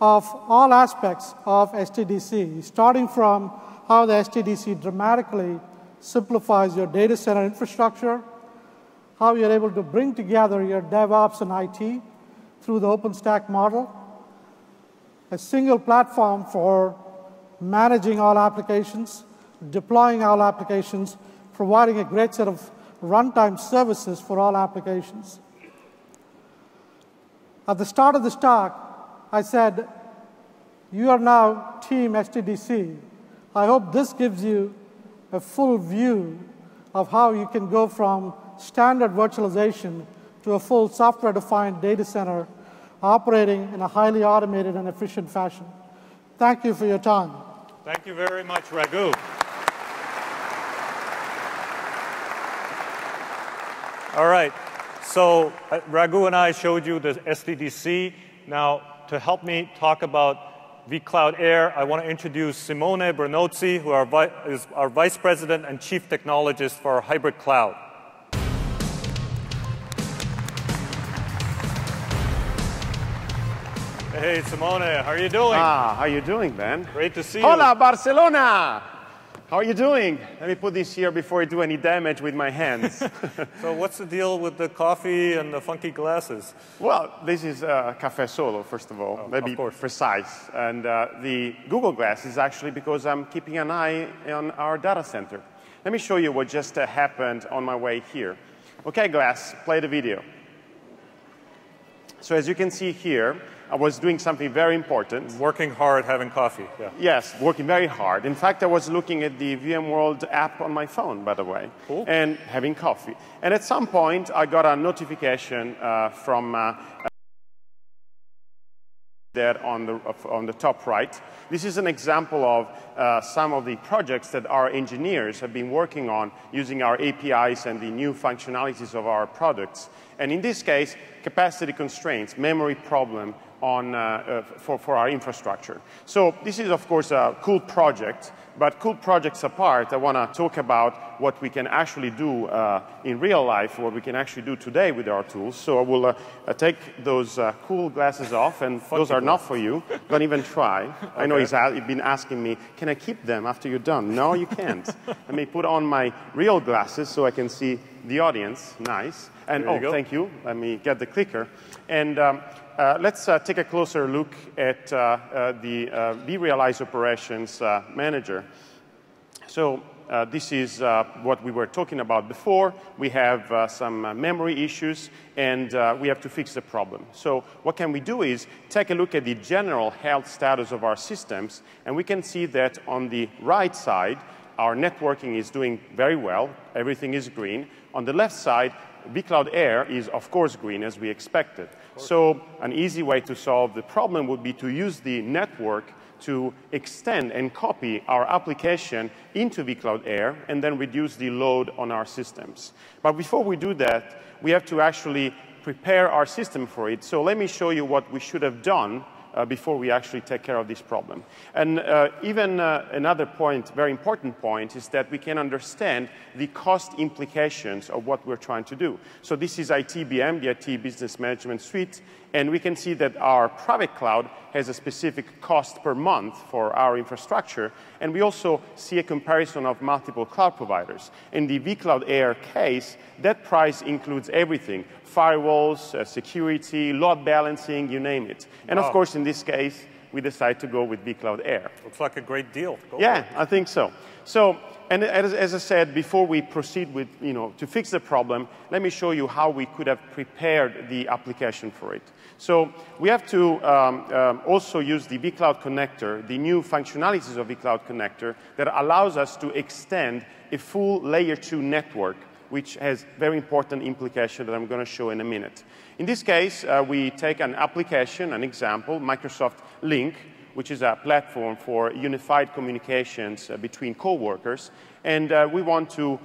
of all aspects of SDDC, starting from how the SDDC dramatically simplifies your data center infrastructure, how you're able to bring together your DevOps and IT through the OpenStack model, a single platform for managing all applications, deploying all applications, providing a great set of runtime services for all applications. At the start of this talk, I said, you are now Team SDDC. I hope this gives you a full view of how you can go from standard virtualization to a full software-defined data center operating in a highly automated and efficient fashion. Thank you for your time. Thank you very much, Raghu. All right. So Raghu and I showed you the SDDC. Now, to help me talk about vCloud Air, I want to introduce Simone Brunozzi, who is our Vice President and Chief Technologist for our hybrid cloud. Hey, Simone, how are you doing? How are you doing, Ben? Great to see you. Hola, Barcelona! How are you doing? Let me put this here before I do any damage with my hands. So what's the deal with the coffee and the funky glasses? Well, this is Café Solo, first of all. Let me be precise. And the Google Glass is actually because I'm keeping an eye on our data center. Let me show you what just happened on my way here. OK, Glass, play the video. So as you can see here, I was doing something very important. Working hard, having coffee. Yeah. Yes, working very hard. In fact, I was looking at the VMworld app on my phone, by the way, cool. And having coffee. And at some point, I got a notification from there on the top right. This is an example of some of the projects that our engineers have been working on using our APIs and the new functionalities of our products. And in this case, capacity constraints, memory problem for our infrastructure. So this is, of course, a cool project. But cool projects apart, I want to talk about what we can actually do in real life, what we can actually do today with our tools. So I will take those cool glasses off, and those are not for you. Don't even try. Okay. I know you've been asking me, can I keep them after you're done? No, you can't. Let me put on my real glasses so I can see the audience. Nice. And thank you. Let me get the clicker. And let's take a closer look at the vRealize Operations Manager. So this is what we were talking about before. We have some memory issues, and we have to fix the problem. So what can we do is take a look at the general health status of our systems, and we can see that on the right side, our networking is doing very well. Everything is green. On the left side, vCloud Air is, of course, green, as we expected. So an easy way to solve the problem would be to use the network to extend and copy our application into vCloud Air and then reduce the load on our systems. But before we do that, we have to actually prepare our system for it. So let me show you what we should have done before we actually take care of this problem. And even another point, very important point, is that we can understand the cost implications of what we're trying to do. So this is ITBM, the IT Business Management Suite, and we can see that our private cloud has a specific cost per month for our infrastructure, and we also see a comparison of multiple cloud providers. In the vCloud Air case, that price includes everything: firewalls, security, load balancing, you name it. And of course, in this case, we decide to go with vCloud Air. Looks like a great deal. Yeah, I think so. So, and as I said, before we proceed with, to fix the problem, let me show you how we could have prepared the application for it. So we have to also use the vCloud connector, the new functionalities of vCloud connector that allows us to extend a full layer 2 network, which has very important implications that I'm going to show in a minute. In this case, we take an application, an example, Microsoft Lync, which is a platform for unified communications between coworkers, and we want to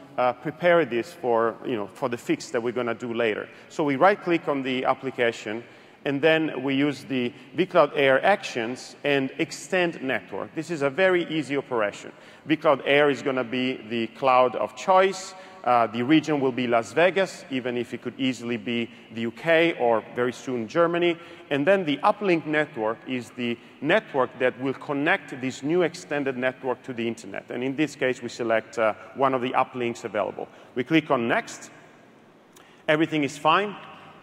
prepare this for the fix that we're going to do later. So we right-click on the application, and then we use the vCloud Air actions and extend network. This is a very easy operation. vCloud Air is going to be the cloud of choice. The region will be Las Vegas, even if it could easily be the UK or very soon Germany. And then the uplink network is the network that will connect this new extended network to the internet. And in this case, we select one of the uplinks available. We click on Next. Everything is fine.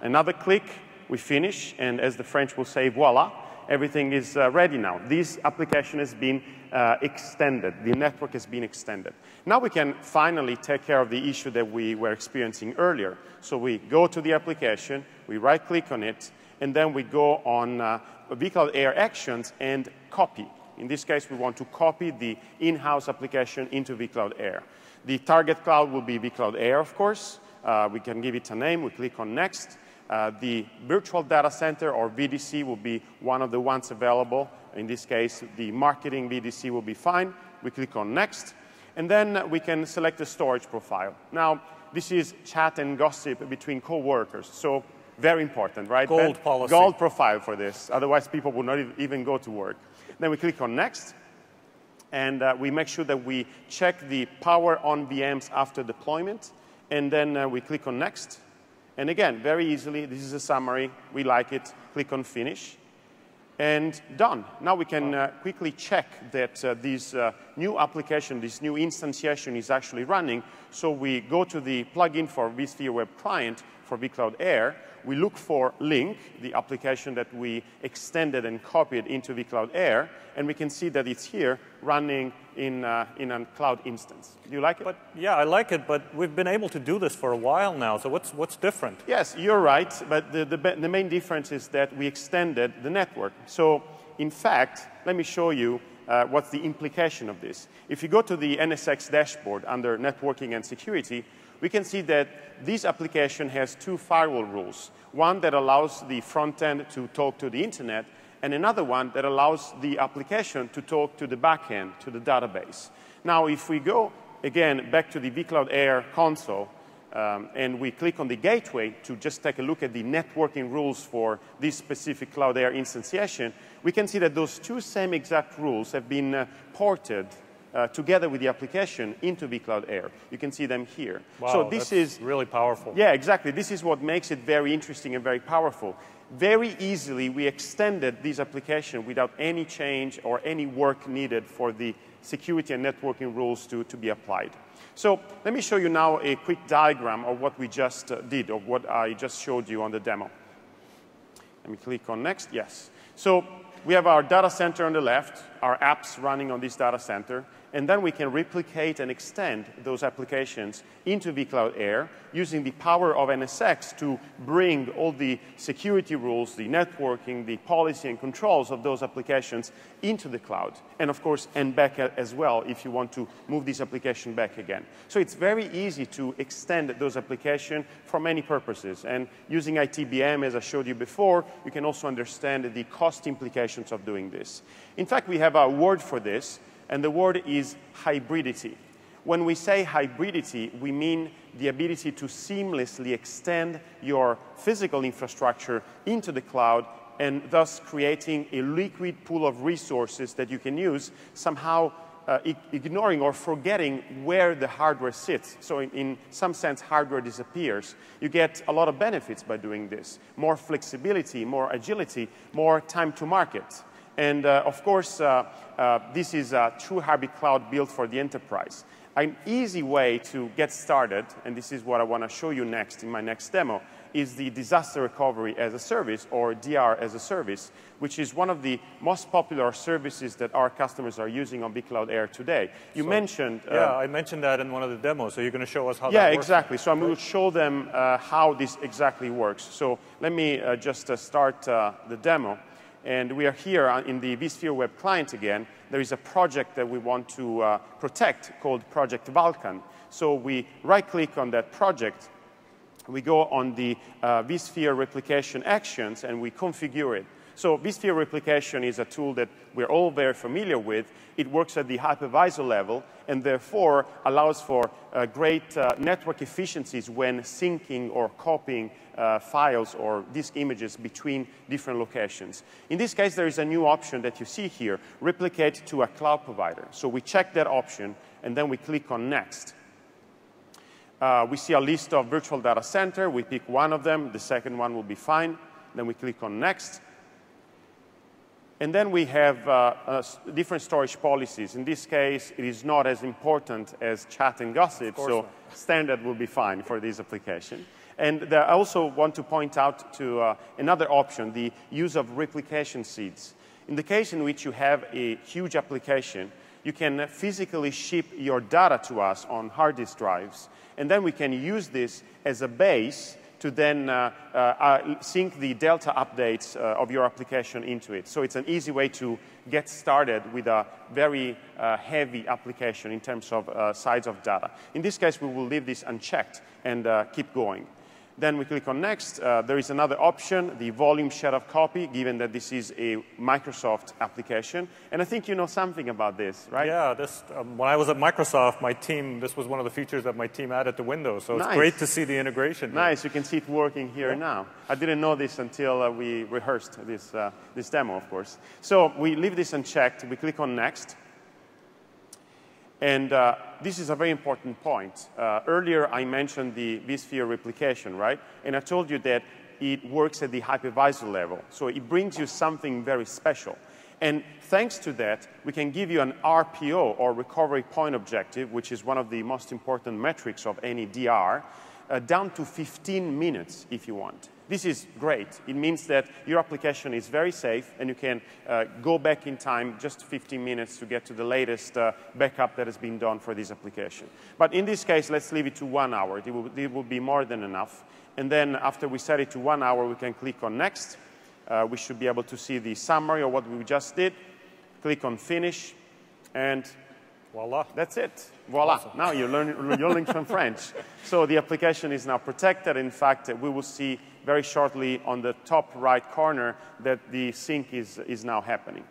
Another click. We finish, and as the French will say, voila, everything is ready now. This application has been extended. The network has been extended. Now we can finally take care of the issue that we were experiencing earlier. So we go to the application, we right-click on it, and then we go on vCloud Air Actions and copy. In this case, we want to copy the in-house application into vCloud Air. The target cloud will be vCloud Air, of course. We can give it a name. We click on Next. The virtual data center, or VDC, will be one of the ones available. In this case, the marketing VDC will be fine. We click on Next. And then we can select the storage profile. Now, this is chat and gossip between co-workers. So very important, right? Gold policy. Gold profile for this. Otherwise, people will not even go to work. Then we click on Next. And we make sure that we check the power on VMs after deployment. And then we click on Next. And again, very easily, this is a summary. We like it. Click on Finish. And done. Now we can quickly check that this new application, this new instantiation is actually running. So we go to the plugin for vSphere Web Client for vCloud Air. We look for Lync, the application that we extended and copied into vCloud Air, and we can see that it's here running in a cloud instance. Do you like it? But, yeah, I like it, but we've been able to do this for a while now, so what's different? Yes, you're right, but the main difference is that we extended the network. So, in fact, let me show you what's the implication of this. If you go to the NSX dashboard under Networking and Security, we can see that this application has two firewall rules. One that allows the front end to talk to the internet, and another one that allows the application to talk to the back end, to the database. Now, if we go, again, back to the vCloud Air console, and we click on the gateway to just take a look at the networking rules for this specific Cloud Air instantiation, we can see that those two same exact rules have been ported together with the application into vCloud Air. You can see them here. Wow, so this is really powerful. Yeah, exactly. This is what makes it very interesting and very powerful. Very easily, we extended this application without any change or any work needed for the security and networking rules to be applied. So let me show you now a quick diagram of what we just did, or what I just showed you on the demo. Let me click on Next. Yes. So we have our data center on the left, our apps running on this data center, and then we can replicate and extend those applications into vCloud Air using the power of NSX to bring all the security rules, the networking, the policy and controls of those applications into the cloud. And of course, and back as well if you want to move this application back again. So it's very easy to extend those applications for many purposes. And using ITBM, as I showed you before, you can also understand the cost implications of doing this. In fact, we have a word for this, and the word is hybridity. When we say hybridity, we mean the ability to seamlessly extend your physical infrastructure into the cloud and thus creating a liquid pool of resources that you can use, somehow ignoring or forgetting where the hardware sits. So in some sense, hardware disappears. You get a lot of benefits by doing this. More flexibility, more agility, more time to market. And of course, this is a true hybrid cloud built for the enterprise. An easy way to get started, and this is what I want to show you next in my next demo, is the disaster recovery as a service, or DR as a service, which is one of the most popular services that our customers are using on vCloud Air today. You mentioned... yeah, I mentioned that in one of the demos, so you're going to show us how that works? Yeah, exactly. So I'm going to show them how this exactly works. So let me just start the demo. And we are here in the vSphere web client again. There is a project that we want to protect called Project Vulkan. So we right-click on that project. We go on the vSphere replication actions, and we configure it. So vSphere replication is a tool that we're all very familiar with. It works at the hypervisor level, and therefore allows for great network efficiencies when syncing or copying files or disk images between different locations. In this case, there is a new option that you see here, replicate to a cloud provider. So we check that option, and then we click on Next. We see a list of virtual data center. We pick one of them. The second one will be fine. Then we click on Next. And then we have different storage policies. In this case, it is not as important as chat and gossip, so standard will be fine for this application. And I also want to point out to another option, the use of replication seeds. In the case in which you have a huge application, you can physically ship your data to us on hard disk drives, and then we can use this as a base to then sync the Delta updates of your application into it. So it's an easy way to get started with a very heavy application in terms of size of data. In this case, we will leave this unchecked and keep going. Then we click on Next. There is another option, the volume share of copy, given that this is a Microsoft application. And I think you know something about this, right? Yeah, this, when I was at Microsoft, my team, this was one of the features that my team added to Windows. So it's great to see the integration. Nice, you can see it working here now. I didn't know this until we rehearsed this demo, of course. So we leave this unchecked. We click on Next. And this is a very important point. Earlier, I mentioned the vSphere replication, right? And I told you that it works at the hypervisor level. So it brings you something very special. And thanks to that, we can give you an RPO, or recovery point objective, which is one of the most important metrics of any DR, down to 15 minutes if you want. This is great. It means that your application is very safe, and you can go back in time just 15 minutes to get to the latest backup that has been done for this application. But in this case, let's leave it to 1 hour. It will be more than enough. And then after we set it to 1 hour, we can click on Next. We should be able to see the summary of what we just did. Click on Finish, and voila. That's it. Voila. Awesome. Now you're learning some French. So the application is now protected. In fact, we will see very shortly on the top right corner that the sync is now happening.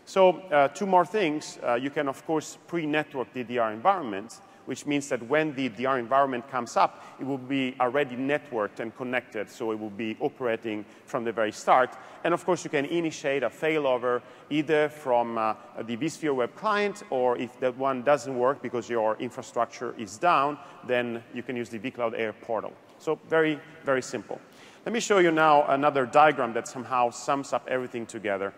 So two more things. You can, of course, pre-network the DR environment, which means that when the DR environment comes up, it will be already networked and connected, so it will be operating from the very start. And of course, you can initiate a failover either from the vSphere web client, or if that one doesn't work because your infrastructure is down, then you can use the vCloud Air portal. So very, very simple. Let me show you now another diagram that somehow sums up everything together.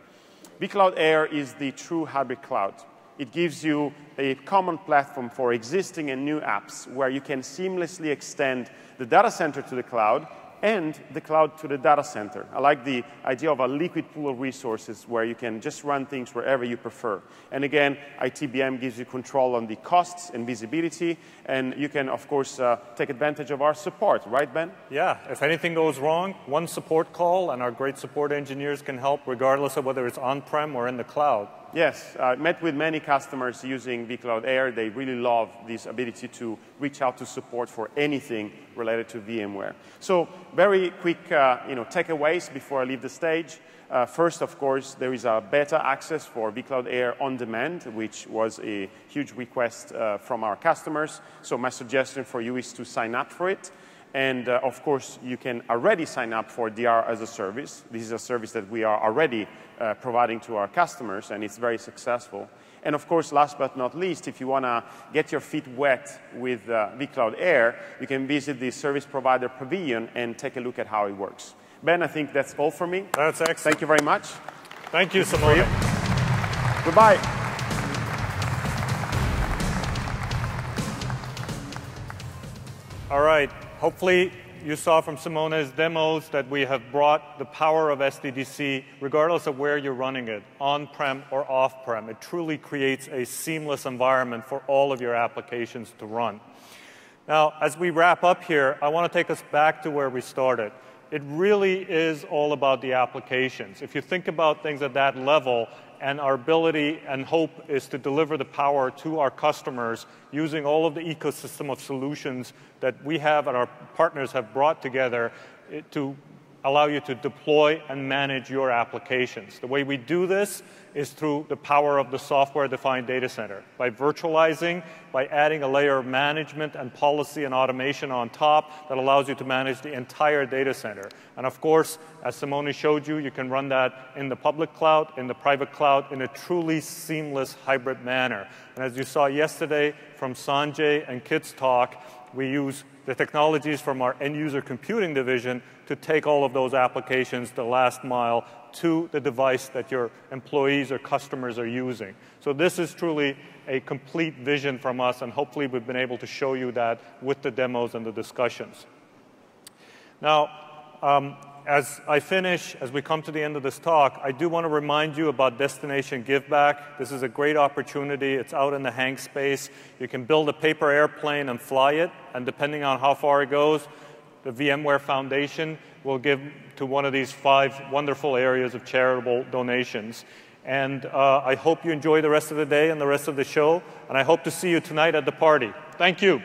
vCloud Air is the true hybrid cloud. It gives you a common platform for existing and new apps where you can seamlessly extend the data center to the cloud and the cloud to the data center. I like the idea of a liquid pool of resources where you can just run things wherever you prefer. And again, ITBM gives you control on the costs and visibility, and you can, of course, take advantage of our support, right, Ben? Yeah, if anything goes wrong, one support call, and our great support engineers can help regardless of whether it's on-prem or in the cloud. Yes, I met with many customers using vCloud Air. They really love this ability to reach out to support for anything related to VMware. So very quick takeaways before I leave the stage. First, of course, there is a beta access for vCloud Air on demand, which was a huge request from our customers. So my suggestion for you is to sign up for it. And of course, you can already sign up for DR as a service. This is a service that we are already providing to our customers, and it's very successful. And of course, last but not least, if you want to get your feet wet with vCloud Air, you can visit the Service Provider Pavilion and take a look at how it works. Ben, I think that's all for me. That's excellent. Thank you very much. Thank you, Simone. Goodbye. All right. Hopefully, you saw from Simone's demos that we have brought the power of SDDC, regardless of where you're running it, on-prem or off-prem. It truly creates a seamless environment for all of your applications to run. Now, as we wrap up here, I want to take us back to where we started. It really is all about the applications. If you think about things at that level, and our ability and hope is to deliver the power to our customers using all of the ecosystem of solutions that we have and our partners have brought together to allow you to deploy and manage your applications. The way we do this is through the power of the software-defined data center, by virtualizing, by adding a layer of management and policy and automation on top that allows you to manage the entire data center. And of course, as Simone showed you, you can run that in the public cloud, in the private cloud, in a truly seamless hybrid manner. And as you saw yesterday from Sanjay and Kit's talk, we use the technologies from our end-user computing division to take all of those applications the last mile to the device that your employees or customers are using. So this is truly a complete vision from us, and hopefully we've been able to show you that with the demos and the discussions. Now, as I finish, as we come to the end of this talk, I do want to remind you about Destination Giveback. This is a great opportunity. It's out in the hang space. You can build a paper airplane and fly it, and depending on how far it goes, the VMware Foundation will give to one of these 5 wonderful areas of charitable donations. And I hope you enjoy the rest of the day and the rest of the show, and I hope to see you tonight at the party. Thank you.